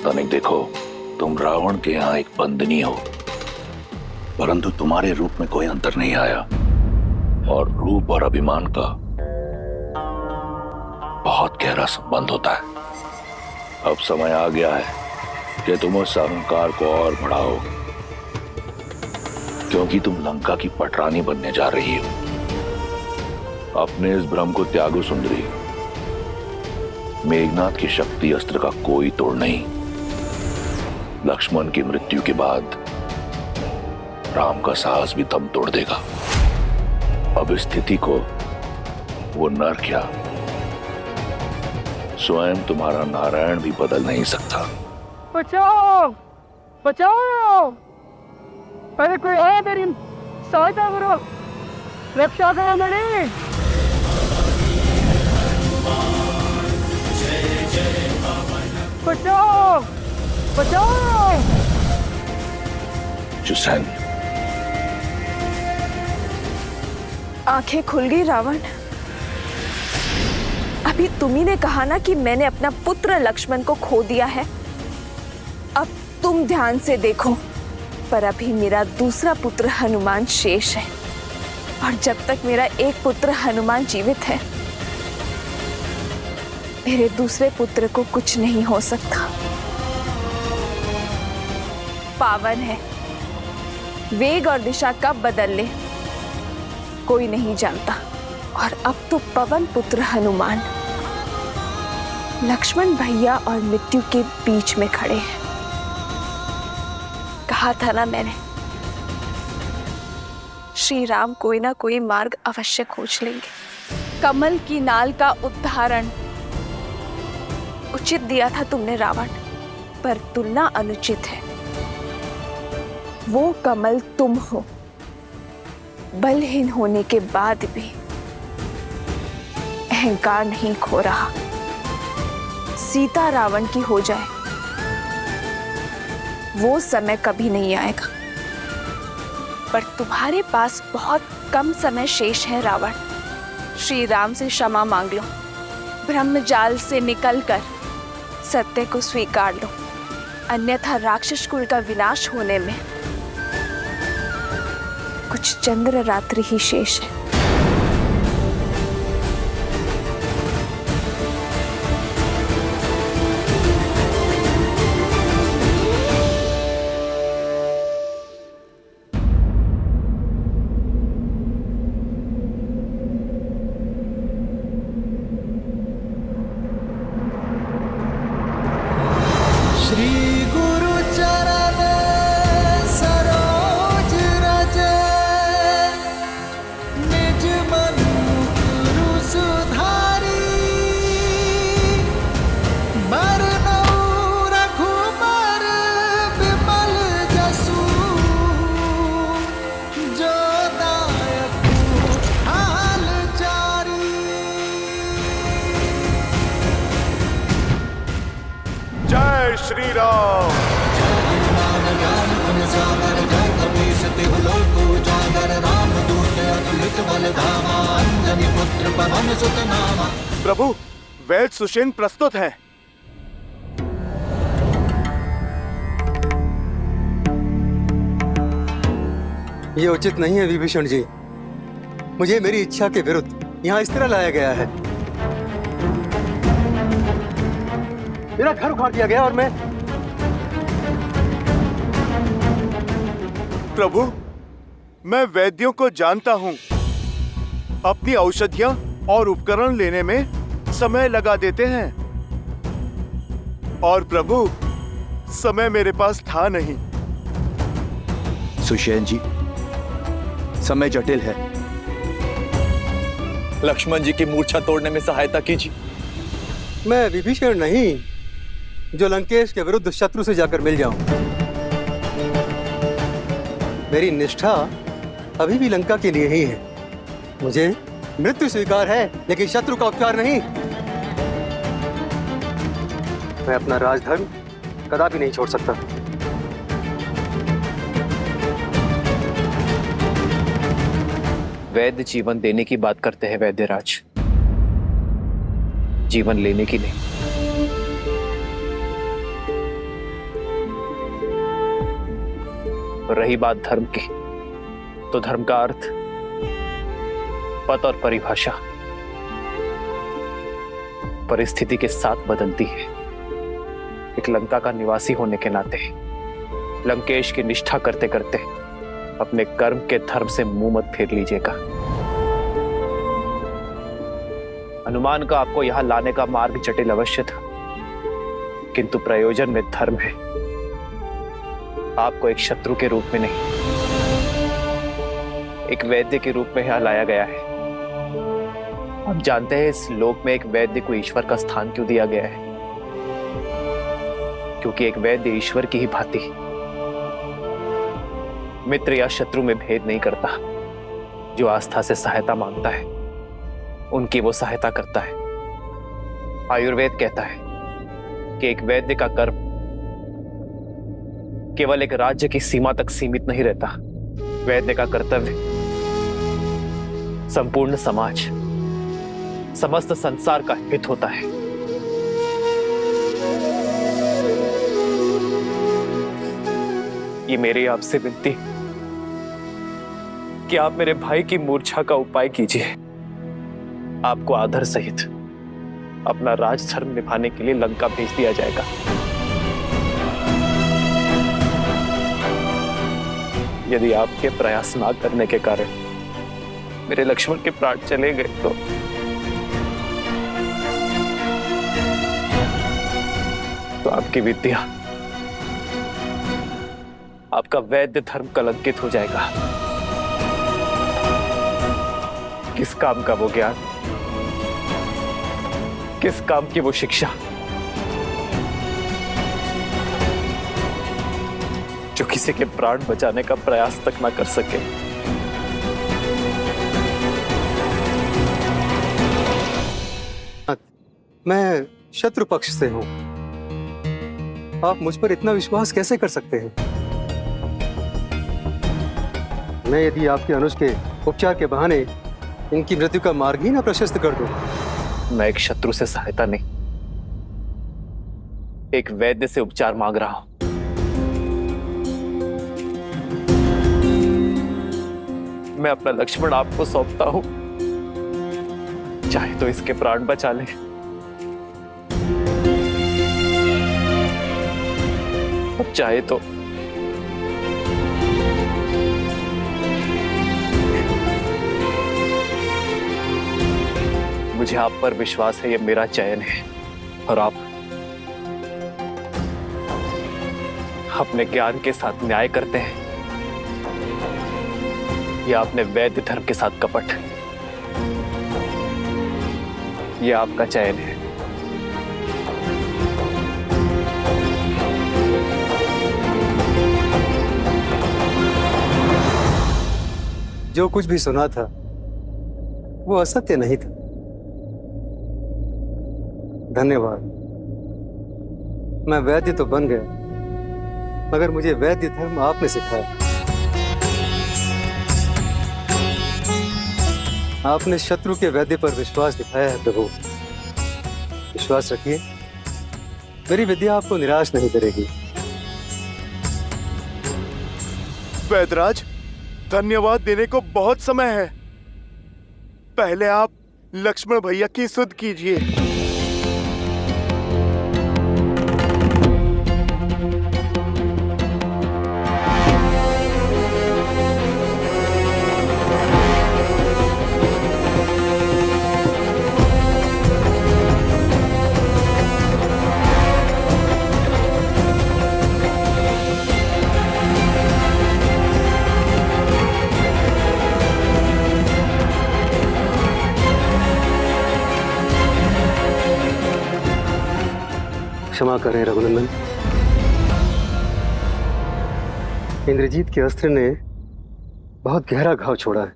तनिक देखो, तुम रावण के यहाँ एक बंदनी हो, परंतु तुम्हारे रूप में कोई अंतर नहीं आया, और रूप और अभिमान का बहुत गहरा संबंध होता है। अब समय आ गया है कि तुम उस अहंकार को और बढ़ाओ, क्योंकि तुम लंका की पटरानी बनने जा रही हो। अपने इस भ्रम को त्यागो सुंदरी। मेघनाथ की शक्ति अस्त्र का कोई तोड़ नहीं। लक्ष्मण की मृत्यु के बाद राम का साहस भी दम तोड़ देगा। अब इस स्थिति को वो नर क्या, स्वयं तुम्हारा नारायण भी बदल नहीं सकता। बचाओ! बचाओ! अरे कोई है, मेरी सहायता करो। रक्षा करो मेरी। बचाओ बचाओ। जुसैन, आंखें खुल गई रावण। अभी तुम्ही ने कहा ना कि मैंने अपना पुत्र लक्ष्मण को खो दिया है। अब तुम ध्यान से देखो, पर अभी मेरा दूसरा पुत्र हनुमान शेष है, और जब तक मेरा एक पुत्र हनुमान जीवित है, मेरे दूसरे पुत्र को कुछ नहीं हो सकता। पावन है, वेग और दिशा कब बदल ले कोई नहीं जानता। और अब तो पवन पुत्र हनुमान लक्ष्मण भैया और मृत्यु के बीच में खड़े हैं। कहा था ना मैंने, श्री राम कोई ना कोई मार्ग अवश्य खोज लेंगे। कमल की नाल का उदाहरण उचित दिया था तुमने रावण, पर तुलना अनुचित है। वो कमल तुम हो, बलहीन होने के बाद भी अहंकार नहीं खो रहा। सीता रावण की हो जाए, वो समय कभी नहीं आएगा। पर तुम्हारे पास बहुत कम समय शेष है रावण। श्री राम से क्षमा मांग लो, ब्रह्मजाल से निकलकर सत्य को स्वीकार लो, अन्यथा राक्षस कुल का विनाश होने में कुछ चंद्र रात्रि ही शेष है। श्री गुरु चरण सरोज रज, निज मन गुरु सुधारी। बरनउँ रघुबर विमल जसु, जो दायक हाल चारी। जय श्री राम। प्रभु, वैद सुषेण प्रस्तुत है। ये उचित नहीं है विभीषण जी। मुझे मेरी इच्छा के विरुद्ध यहाँ इस तरह लाया गया है। मेरा घर उखाड़ दिया गया और मैं प्रभु, मैं वैद्यों को जानता हूँ। अपनी औषधियाँ और उपकरण लेने में समय लगा देते हैं, और प्रभु समय मेरे पास था नहीं। सुषेण जी, समय जटिल है। लक्ष्मण जी की मूर्छा तोड़ने में सहायता कीजिए। मैं विभीषण नहीं जो लंकेश के विरुद्ध शत्रु से जाकर मिल जाऊं। मेरी निष्ठा अभी भी लंका के लिए ही है। मुझे मृत्यु स्वीकार है, लेकिन शत्रु का उपचार नहीं। मैं अपना राजधर्म कदापि नहीं छोड़ सकता। वैद्य जीवन देने की बात करते हैं वैद्यराज, जीवन लेने की नहीं। रही बात धर्म की, तो धर्म का अर्थ, पद और परिभाषा परिस्थिति के साथ बदलती है। एक लंका का निवासी होने के नाते लंकेश की निष्ठा करते करते अपने कर्म के धर्म से मुंह मत फेर लीजिएगा। हनुमान का आपको यहां लाने का मार्ग जटिल अवश्य था, किंतु प्रयोजन में धर्म है। आपको एक शत्रु के रूप में नहीं, एक वैद्य के रूप में यहां लाया गया है। आप जानते हैं इस लोक में एक वैद्य को ईश्वर का स्थान क्यों दिया गया है? क्योंकि एक वैद्य ईश्वर की ही भांति मित्र या शत्रु में भेद नहीं करता। जो आस्था से सहायता मांगता है उनकी वो सहायता करता है। आयुर्वेद कहता है कि एक वैद्य का कर्म केवल एक राज्य की सीमा तक सीमित नहीं रहता। वैद्य का कर्तव्य संपूर्ण समाज, समस्त संसार का हित होता है। ये मेरी आपसे विनती कि आप मेरे भाई की मूर्छा का उपाय कीजिए। आपको आदर सहित अपना राजधर्म निभाने के लिए लंका भेज दिया जाएगा। यदि आपके प्रयास ना करने के कारण मेरे लक्ष्मण के प्राण चले गए तो आपकी विद्या, आपका वैद्य धर्म कलंकित हो जाएगा। किस काम का वो ज्ञान, किस काम की वो शिक्षा जो किसी के प्राण बचाने का प्रयास तक ना कर सके। मैं शत्रु पक्ष से हूं, आप मुझ पर इतना विश्वास कैसे कर सकते हैं? मैं यदि आपके अनुज के उपचार के बहाने इनकी मृत्यु का मार्ग ही ना प्रशस्त कर दूं। मैं एक शत्रु से सहायता नहीं, एक वैद्य से उपचार मांग रहा हूं। मैं अपना लक्ष्मण आपको सौंपता हूं, चाहे तो इसके प्राण बचा ले, और चाहे तो मुझे आप पर विश्वास है, ये मेरा चयन है और आप अपने ज्ञान के साथ न्याय करते हैं या अपने वैद्य धर्म के साथ कपट। ये आपका चयन है। जो कुछ भी सुना था वो असत्य नहीं था। धन्यवाद। मैं वैद्य तो बन गया, मगर मुझे वैद्य धर्म आपने सिखाया। आपने शत्रु के वैद्य पर विश्वास दिखाया है प्रभु। विश्वास रखिए, मेरी विद्या आपको निराश नहीं करेगी। वैदराज, धन्यवाद देने को बहुत समय है। पहले आप लक्ष्मण भैया की सुध कीजिए। क्षमा करें रघुनंदन, इंद्रजीत के अस्त्र ने बहुत गहरा घाव छोड़ा है।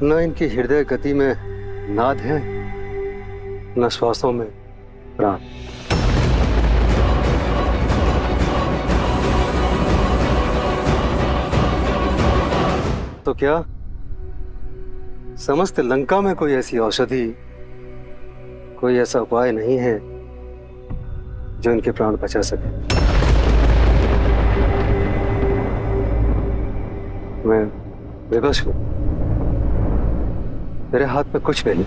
न इनकी हृदय गति में नाद है, न श्वासों में प्राण। तो क्या समस्त लंका में कोई ऐसी औषधि, कोई ऐसा उपाय नहीं है जो इनके प्राण बचा सके? मैं विवश हूं, मेरे हाथ में कुछ नहीं।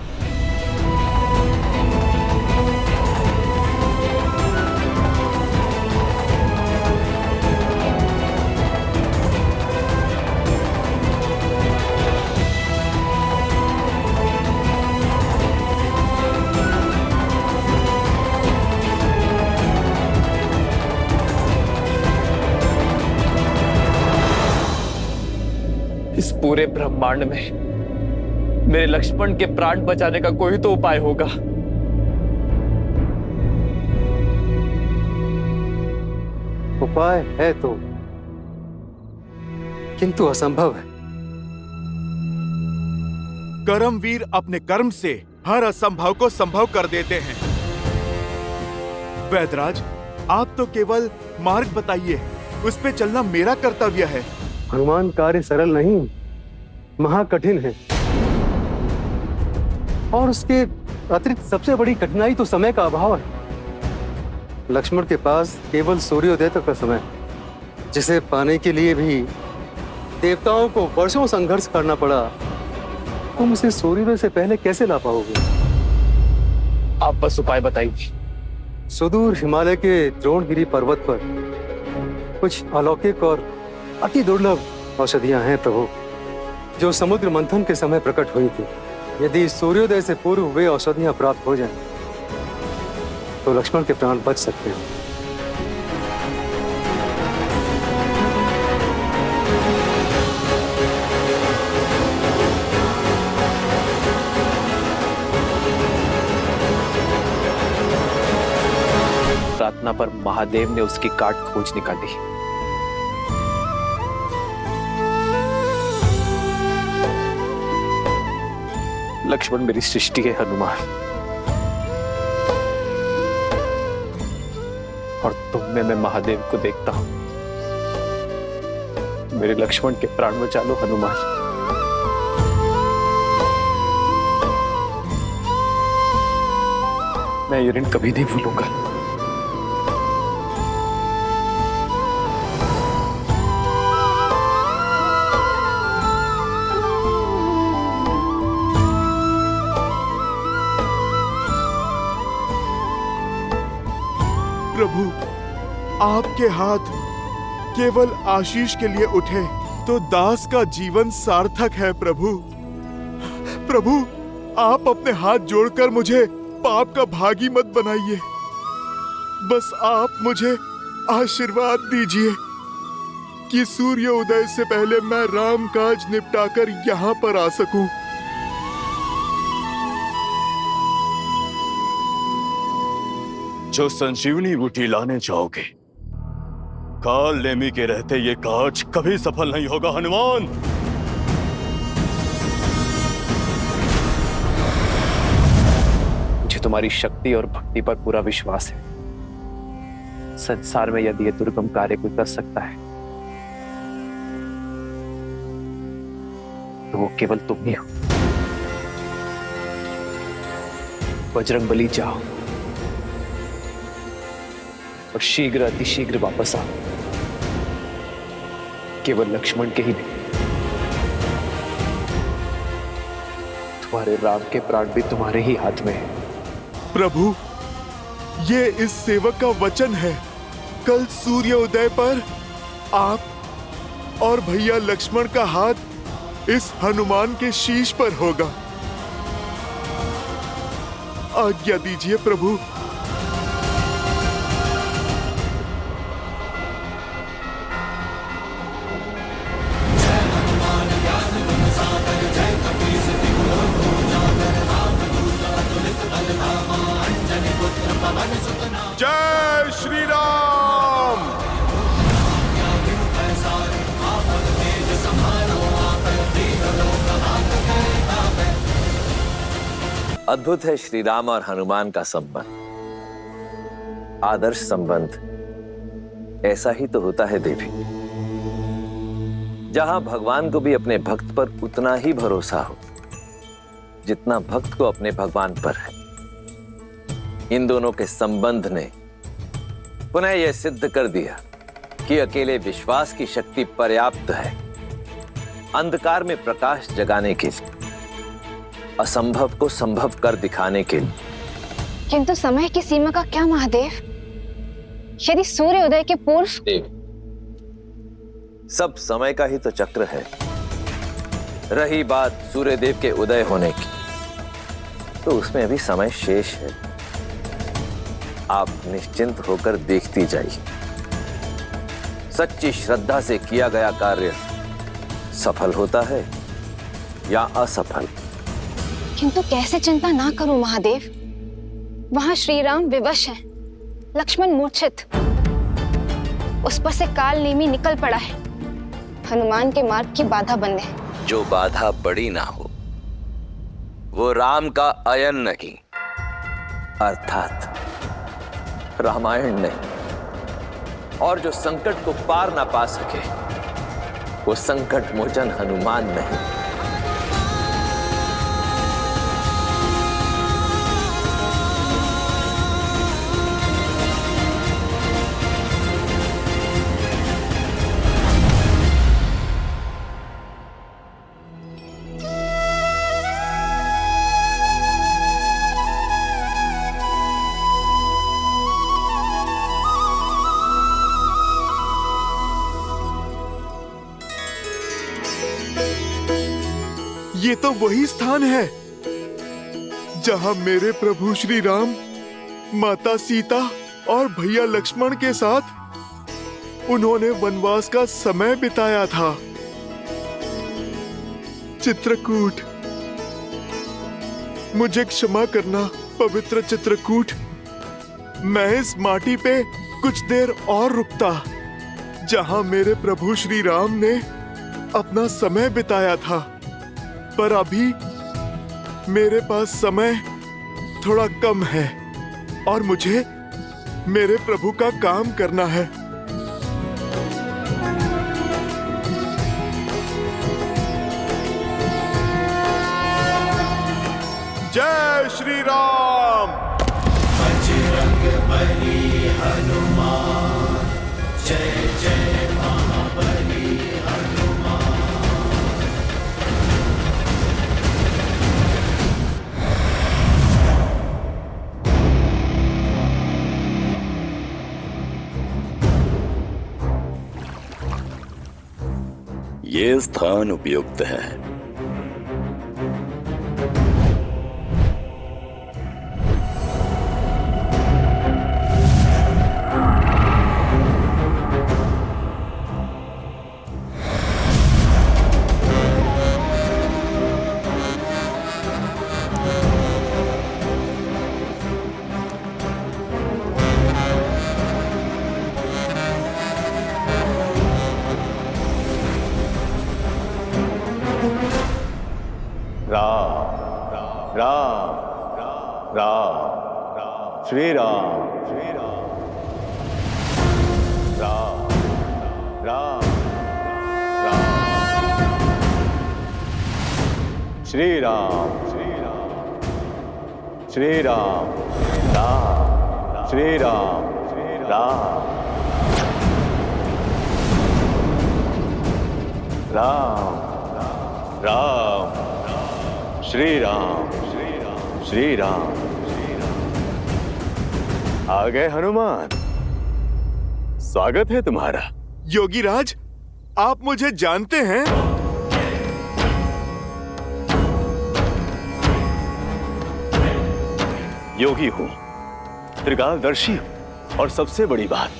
इस पूरे ब्रह्मांड में मेरे लक्ष्मण के प्राण बचाने का कोई तो उपाय होगा। उपाय है तो, किंतु असंभव है। कर्मवीर अपने कर्म से हर असंभव को संभव कर देते हैं। वैदराज, आप तो केवल मार्ग बताइए, उस पे चलना मेरा कर्तव्य है। हनुमान, कार्य सरल नहीं, महाकठिन है। और उसके अतिरिक्त सबसे बड़ी कठिनाई तो समय का अभाव है। लक्ष्मण के पास केवल सूर्योदय तक का समय, जिसे पाने के लिए भी देवताओं को वर्षों संघर्ष करना पड़ा। तुम उसे सूर्योदय से पहले कैसे ला पाओगे? आप बस उपाय बताइए। सुदूर हिमालय के द्रोणगिरी पर्वत पर कुछ अलौकिक और अति दुर्लभ औषधियां हैं प्रभु, जो समुद्र मंथन के समय प्रकट हुई थी। यदि सूर्योदय से पूर्व वे औषधियां प्राप्त हो जाएं, तो लक्ष्मण के प्राण बच सकते हैं। प्रार्थना पर महादेव ने उसकी काट खोज निकाली। लक्ष्मण मेरी सृष्टि है हनुमान, और तुम में मैं महादेव को देखता हूं। मेरे लक्ष्मण के प्राण बचा लो हनुमान। मैं ये ऋण कभी नहीं भूलूंगा। प्रभु, आपके हाथ केवल आशीष के लिए उठे तो दास का जीवन सार्थक है। प्रभु, प्रभु, आप अपने हाथ जोड़कर मुझे पाप का भागी मत बनाइए। बस आप मुझे आशीर्वाद दीजिए कि सूर्य उदय से पहले मैं राम काज निपटाकर यहाँ पर आ सकूं। जो संजीवनी बूटी लाने जाओगे, काल नेमी के रहते ये काज कभी सफल नहीं होगा हनुमान। मुझे तुम्हारी शक्ति और भक्ति पर पूरा विश्वास है। संसार में यदि ये दुर्गम कार्य कोई कर सकता है, तो वो केवल तुम ही हो। बजरंगबली, जाओ और शीघ्र अतिशीघ्र वापस आओ। केवल लक्ष्मण के ही नहीं, तुम्हारे राम के प्राण भी तुम्हारे ही हाथ में है। प्रभु, ये इस सेवक का वचन है। कल सूर्योदय पर आप और भैया लक्ष्मण का हाथ इस हनुमान के शीश पर होगा। आज्ञा दीजिए प्रभु। जय श्री राम। अद्भुत है श्री राम और हनुमान का संबंध। आदर्श संबंध ऐसा ही तो होता है देवी, जहां भगवान को भी अपने भक्त पर उतना ही भरोसा हो जितना भक्त को अपने भगवान पर है। इन दोनों के संबंध ने पुनः यह सिद्ध कर दिया कि अकेले विश्वास की शक्ति पर्याप्त है अंधकार में प्रकाश जगाने के लिए, असंभव को संभव कर दिखाने के लिए। किंतु समय की सीमा का क्या महादेव? यदि सूर्योदय के पूर्व। सब समय का ही तो चक्र है। रही बात सूर्यदेव के उदय होने की, तो उसमें अभी समय शेष है। आप निश्चिंत होकर देखती जाइए। सच्ची श्रद्धा से किया गया कार्य सफल होता है या असफल। किंतु कैसे चिंता ना करूं महादेव? वहां श्री राम विवश हैं, लक्ष्मण मूर्छित, उस पर से काल नेमी निकल पड़ा है। हनुमान के मार्ग की बाधा बने। जो बाधा बड़ी ना हो वो राम का अयन नहीं, अर्थात रामायण नहीं। और जो संकट को पार ना पा सके वो संकट मोचन हनुमान नहीं। ये तो वही स्थान है जहां मेरे प्रभु श्री राम माता सीता और भैया लक्ष्मण के साथ उन्होंने वनवास का समय बिताया था। चित्रकूट, मुझे क्षमा करना पवित्र चित्रकूट। मैं इस माटी पे कुछ देर और रुकता जहां मेरे प्रभु श्री राम ने अपना समय बिताया था, पर अभी मेरे पास समय थोड़ा कम है और मुझे मेरे प्रभु का काम करना है। जय श्री राम। बजरंग बली हनुमान, जय जय महाबली हनुमान। ये स्थान उपयुक्त है। राम, श्री राम, राम, राम, श्री राम, श्री राम, राम, श्री राम, राम, राम, राम, श्री राम, श्री राम। आ गए हनुमान, स्वागत है तुम्हारा। योगीराज, आप मुझे जानते हैं? योगी हूं, त्रिकालदर्शी हूं, और सबसे बड़ी बात,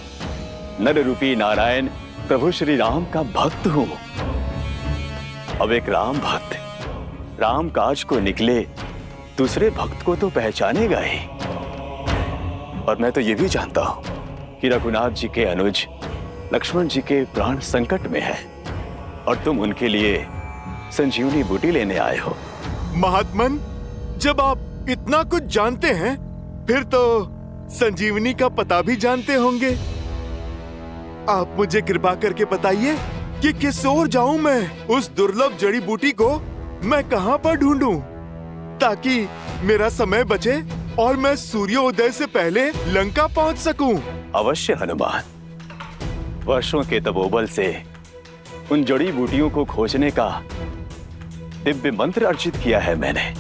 नर रूपी नारायण प्रभु श्री राम का भक्त हूं। अब एक राम भक्त राम काज को निकले दूसरे भक्त को तो पहचानेगा ही। और मैं तो ये भी जानता हूं कि रघुनाथ जी के अनुज लक्ष्मण जी के प्राण संकट में है और तुम उनके लिए संजीवनी बूटी लेने आए हो। महात्मन, जब आप इतना कुछ जानते हैं फिर तो संजीवनी का पता भी जानते होंगे। आप मुझे कृपा करके बताइए कि किस ओर जाऊं मैं? उस दुर्लभ जड़ी बूटी को मैं कहां पर ढूंढूं ताकि मेरा समय बचे और मैं सूर्योदय से पहले लंका पहुंच सकूं? अवश्य हनुमान, वर्षों के तपोबल से उन जड़ी बूटियों को खोजने का दिव्य मंत्र अर्जित किया है मैंने,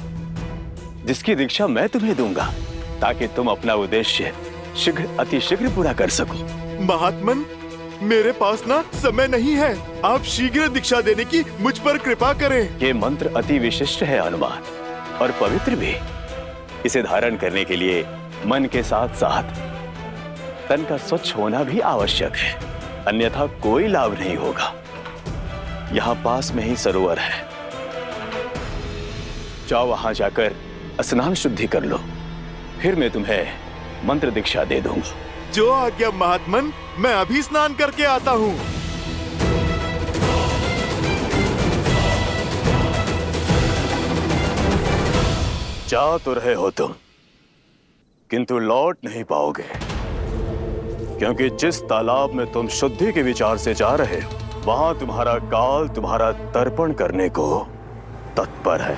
जिसकी दीक्षा मैं तुम्हें दूंगा ताकि तुम अपना उद्देश्य शीघ्र अतिशीघ्र पूरा कर सको। महात्मन, मेरे पास ना समय नहीं है, आप शीघ्र दीक्षा देने की मुझ पर कृपा करें। ये मंत्र अति विशिष्ट है हनुमान, और पवित्र भी। इसे धारण करने के लिए मन के साथ साथ तन का स्वच्छ होना भी आवश्यक है, अन्यथा कोई लाभ नहीं होगा। यहाँ पास में ही सरोवर है, जाओ वहां जाकर स्नान शुद्धि कर लो, फिर मैं तुम्हें मंत्र दीक्षा दे दूंगा। जो आज्ञा महात्मन, मैं अभी स्नान करके आता हूँ। जा तो रहे हो तुम, किंतु लौट नहीं पाओगे, क्योंकि जिस तालाब में तुम शुद्धि के विचार से जा रहे हो, वहां तुम्हारा काल तुम्हारा तर्पण करने को तत्पर है।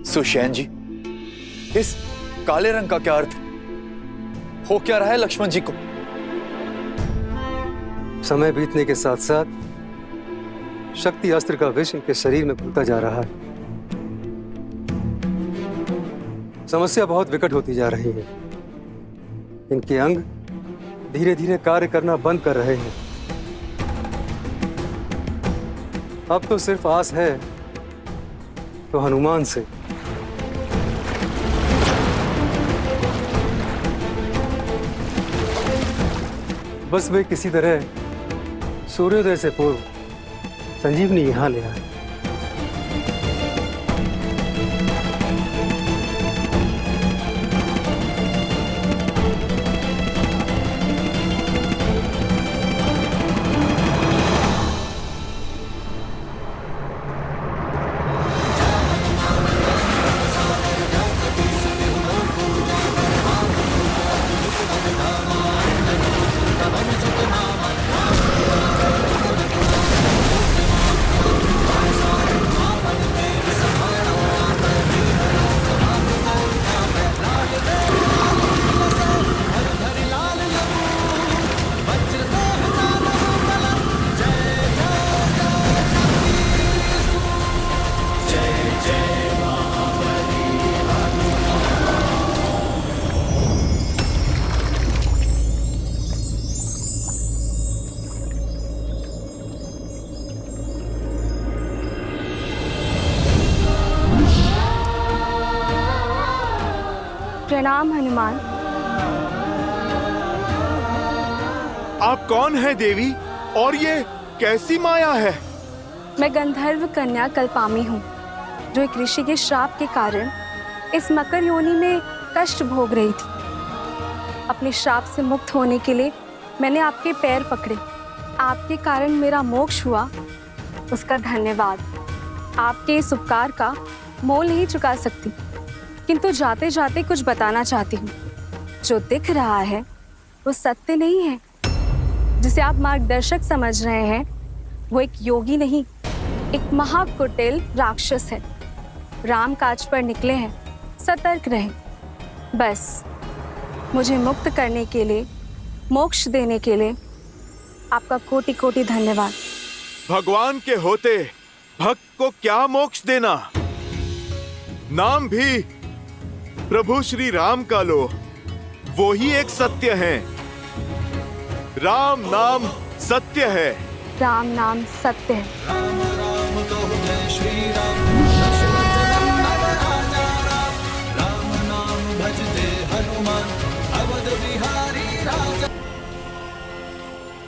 सुशैन जी, इस काले रंग का क्या अर्थ हो क्या रहा है लक्ष्मण जी को? समय बीतने के साथ साथ शक्ति अस्त्र का विष इनके शरीर में घुलता जा रहा है। समस्या बहुत विकट होती जा रही है। इनके अंग धीरे धीरे कार्य करना बंद कर रहे हैं। अब तो सिर्फ आस है तो हनुमान से। बस वे किसी तरह सूर्योदय से पूर्व संजीवनी यहां ले आए। प्रणाम हनुमान। आप कौन हैं देवी, और ये कैसी माया है? मैं गंधर्व कन्या कल्पामी हूँ, जो एक ऋषि के श्राप के कारण इस मकर योनि में कष्ट भोग रही थी। अपने श्राप से मुक्त होने के लिए मैंने आपके पैर पकड़े। आपके कारण मेरा मोक्ष हुआ, उसका धन्यवाद। आपके इस उपकार का मोल नहीं चुका सकती, किंतु जाते जाते कुछ बताना चाहती हूँ। जो दिख रहा है वो सत्य नहीं है। जिसे आप मार्गदर्शक समझ रहे हैं वो एक योगी नहीं, एक महाकुटिल राक्षस है। राम काज पर निकले हैं, सतर्क रहें। बस मुझे मुक्त करने के लिए, मोक्ष देने के लिए आपका कोटि कोटि धन्यवाद। भगवान के होते भक्त को क्या मोक्ष देना? नाम भी प्रभु श्री राम का लो, वो ही एक सत्य है। राम नाम सत्य है। राम नाम सत्य है।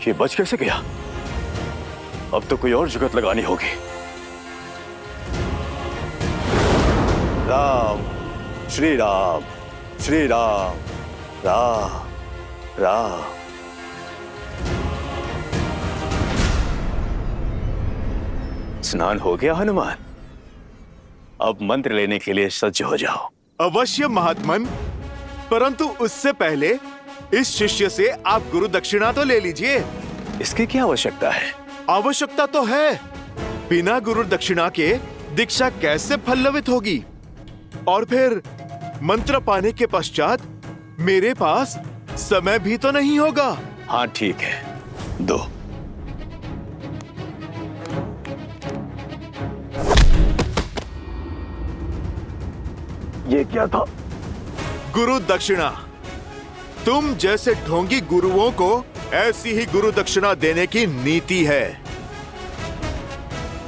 ये बच कैसे गया? अब तो कोई और जुगत लगानी होगी। राम श्री राम श्री राम राम राम। स्नान हो गया हनुमान? अब मंत्र लेने के लिए सज्ज हो जाओ। अवश्य महात्मन, परंतु उससे पहले इस शिष्य से आप गुरु दक्षिणा तो ले लीजिए। इसकी क्या आवश्यकता है? आवश्यकता तो है। बिना गुरु दक्षिणा के दीक्षा कैसे फलवित होगी? और फिर मंत्र पाने के पश्चात मेरे पास समय भी तो नहीं होगा। हाँ ठीक है, दो। ये क्या था? गुरु दक्षिणा। तुम जैसे ढोंगी गुरुओं को ऐसी ही गुरु दक्षिणा देने की नीति है।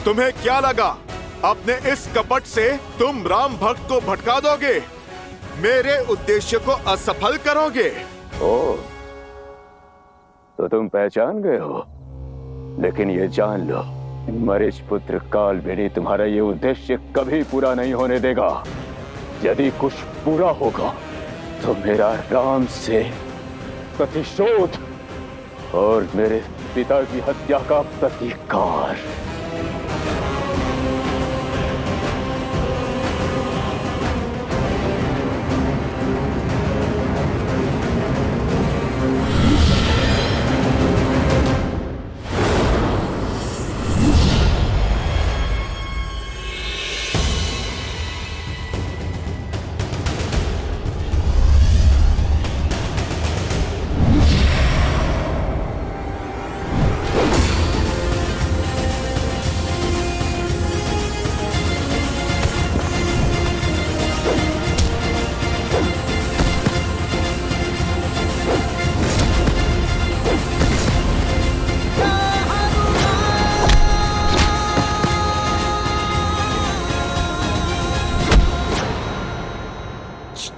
तुम्हें क्या लगा अपने इस कपट से तुम राम भक्त को भटका दोगे, मेरे उद्देश्य को असफल करोगे? ओ, तो तुम पहचान गए हो। लेकिन ये जान लो, मरीच पुत्र कालवेनी तुम्हारा ये उद्देश्य कभी पूरा नहीं होने देगा। यदि कुछ पूरा होगा तो मेरा राम से प्रतिशोध और मेरे पिता की हत्या का प्रतिकार।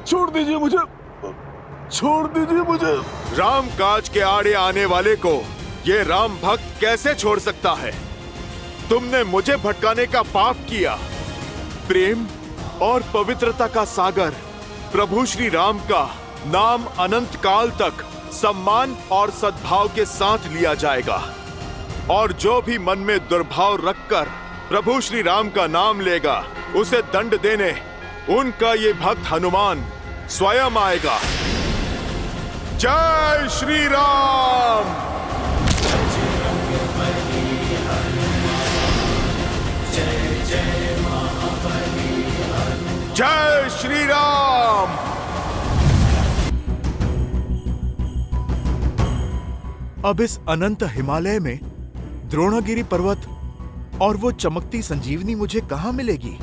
छोड़ दीजिए मुझे, छोड़ दीजिए मुझे। राम काज के आड़े आने वाले को ये राम भक्त कैसे छोड़ सकता है? तुमने मुझे भटकाने का पाप किया। प्रेम और पवित्रता का सागर प्रभु श्री राम का नाम अनंत काल तक सम्मान और सद्भाव के साथ लिया जाएगा। और जो भी मन में दुर्भाव रखकर प्रभु श्री राम का नाम लेगा, उसे दंड देने उनका ये भक्त हनुमान स्वयं आएगा। जय श्री राम। जय श्री राम। अब इस अनंत हिमालय में द्रोणागिरी पर्वत और वो चमकती संजीवनी मुझे कहां मिलेगी?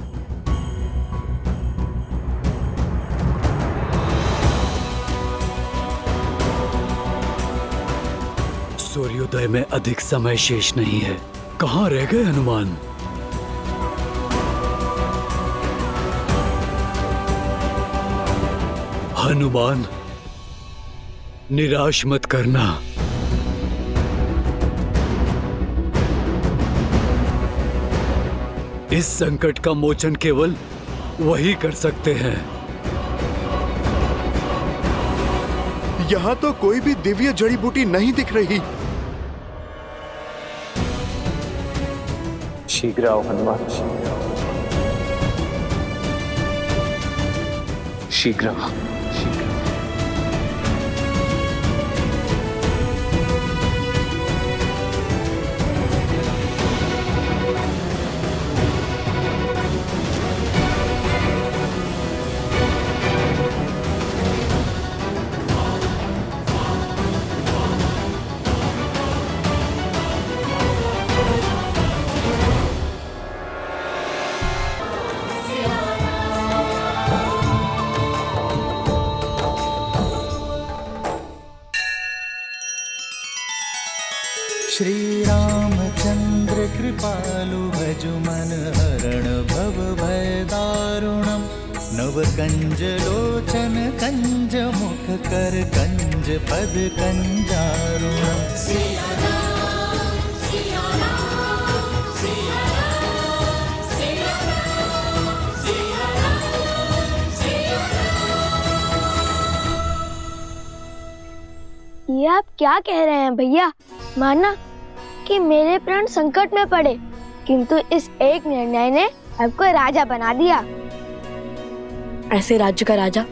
सूर्योदय में अधिक समय शेष नहीं है। कहां रह गए हनुमान? हनुमान, निराश मत करना। इस संकट का मोचन केवल वही कर सकते हैं। यहां तो कोई भी दिव्य जड़ी बूटी नहीं दिख रही। शीघ्र आओ हनुमान, शीघ्र आओ। श्री रामचंद्र कृपालु भज मन हरण भव भय दारुणम नव कंज लोचन कंज मुख कर कंज पद कंजारुणम। ये आप क्या कह रहे हैं भैया? माना कि मेरे प्राण संकट में पड़े, किंतु इस एक निर्णय ने आपको राजा बना दिया। ऐसे राज्य का राजा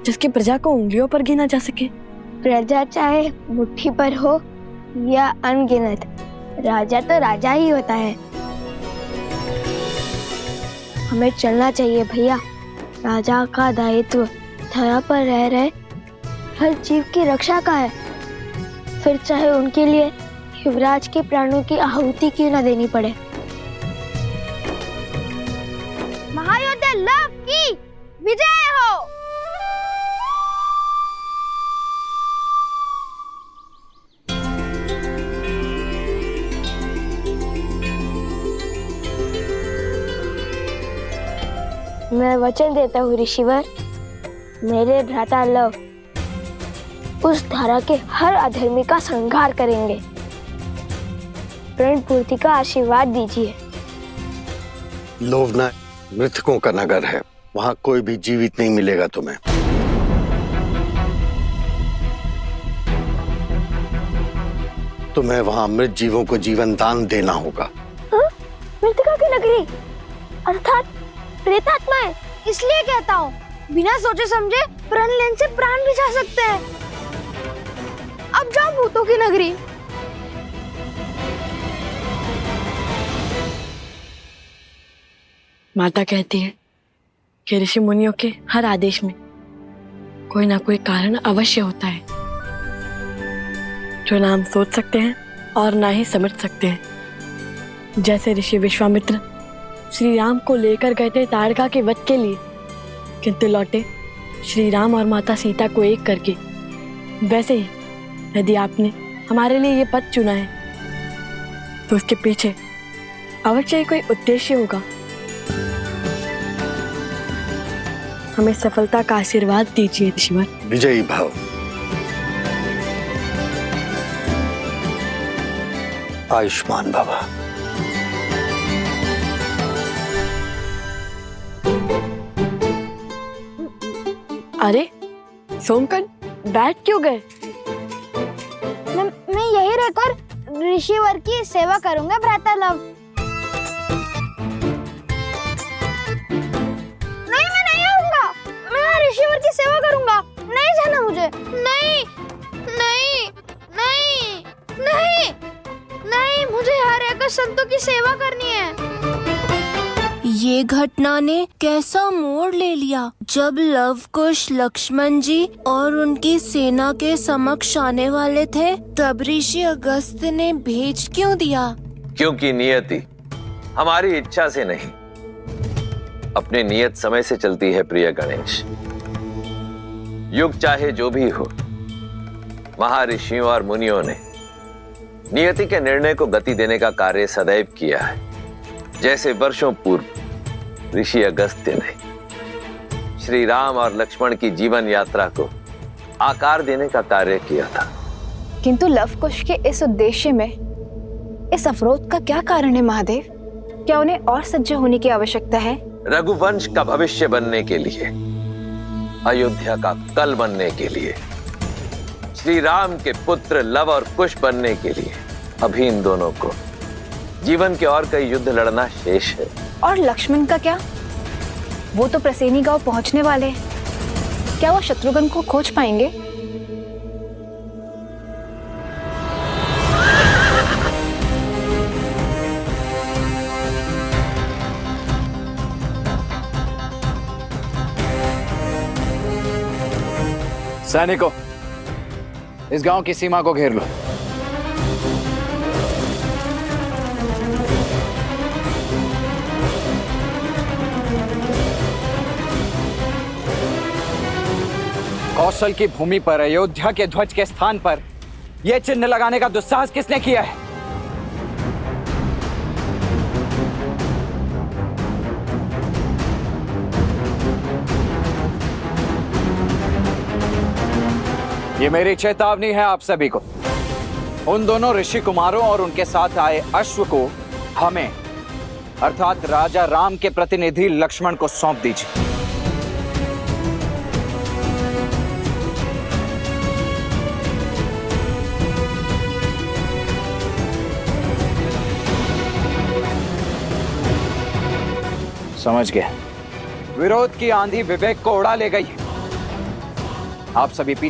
जिसकी प्रजा को उंगलियों पर गिना जा सके। प्रजा चाहे मुट्ठी पर हो या अनगिनत, राजा तो राजा ही होता है। हमें चलना चाहिए भैया। राजा का दायित्व धरा पर रह रहे हर जीव की रक्षा का है, फिर चाहे उनके लिए युवराज के प्राणों की आहुति क्यों न देनी पड़े। महायोद्धा लव की विजय हो। मैं वचन देता हूँ ऋषिवर, मेरे भ्राता लव उस धारा के हर अधर्मी का संहार करेंगे। प्रण पूर्ति का आशीर्वाद दीजिए। लोभना मृतकों का नगर है, वहां कोई भी जीवित नहीं मिलेगा तुम्हें। तुम्हें वहां मृत जीवों को जीवन दान देना होगा। मृतका की नगरी अर्थात प्रेतात्माएं। इसलिए कहता हूँ, बिना सोचे समझे प्रण लेने से प्राण भी जा सकते हैं। अब जाओ भूतों की नगरी। माता कहती है कि ऋषि मुनियों के हर आदेश में कोई ना कोई कारण अवश्य होता है, जो ना हम सोच सकते हैं और ना ही समझ सकते हैं। जैसे ऋषि विश्वामित्र श्री राम को लेकर गए थे ताड़का के वध के लिए, किंतु लौटे श्री राम और माता सीता को एक करके, वैसे ही यदि आपने हमारे लिए ये पद चुना है तो उसके पीछे अवश्य ही कोई उद्देश्य होगा। हमें सफलता का आशीर्वाद दीजिए ऋषिवर। विजयी भव। आयुष्मान भव। अरे सोमकन, बैठ क्यों गए? मैं यही रहकर ऋषिवर की सेवा करूंगा भ्राता लव। नहीं, मैं नहीं आऊंगा। मैं ऋषिवर की सेवा करूंगा। नहीं जाना मुझे। नहीं नहीं नहीं नहीं नहीं, मुझे यहाँ रहकर संतों की सेवा करनी है। ये घटना ने कैसा मोड़ ले लिया जब लव कुश लक्ष्मण जी और उनकी सेना के समक्ष आने वाले थे, तब ऋषि अगस्त्य ने भेज क्यों दिया? क्योंकि नियति हमारी इच्छा से नहीं, अपने नियत समय से चलती है प्रिय गणेश। युग चाहे जो भी हो, महर्षियों और मुनियों ने नियति के निर्णय को गति देने का कार्य सदैव किया है। जैसे वर्षों पूर्व ऋषि अगस्त्य ने श्री राम और लक्ष्मण की जीवन यात्रा को आकार देने का कार्य किया था। किंतु लवकुश के इस उद्देश्य में इस अवरोध का क्या कारण है महादेव? क्या उन्हें और सज्ज होने की आवश्यकता है? रघुवंश का भविष्य बनने के लिए, अयोध्या का कल बनने के लिए, श्री राम के पुत्र लव और कुश बनने के लिए अभी इन दोनों को जीवन के और कई युद्ध लड़ना शेष है। और लक्ष्मण का क्या? वो तो प्रसेनी गांव पहुंचने वाले हैं। क्या वो शत्रुघ्न को खोज पाएंगे? सैनिकों, इस गांव की सीमा को घेर लो। कौशल की भूमि पर अयोध्या के ध्वज के स्थान पर ये चिन्ह लगाने का दुस्साहस किसने किया है? ये मेरी चेतावनी है आप सभी को। उन दोनों ऋषि कुमारों और उनके साथ आए अश्व को हमें अर्थात राजा राम के प्रतिनिधि लक्ष्मण को सौंप दीजिए। समझ गए? विरोध की आंधी विवेक को उड़ा ले गई। आप सभी पीछे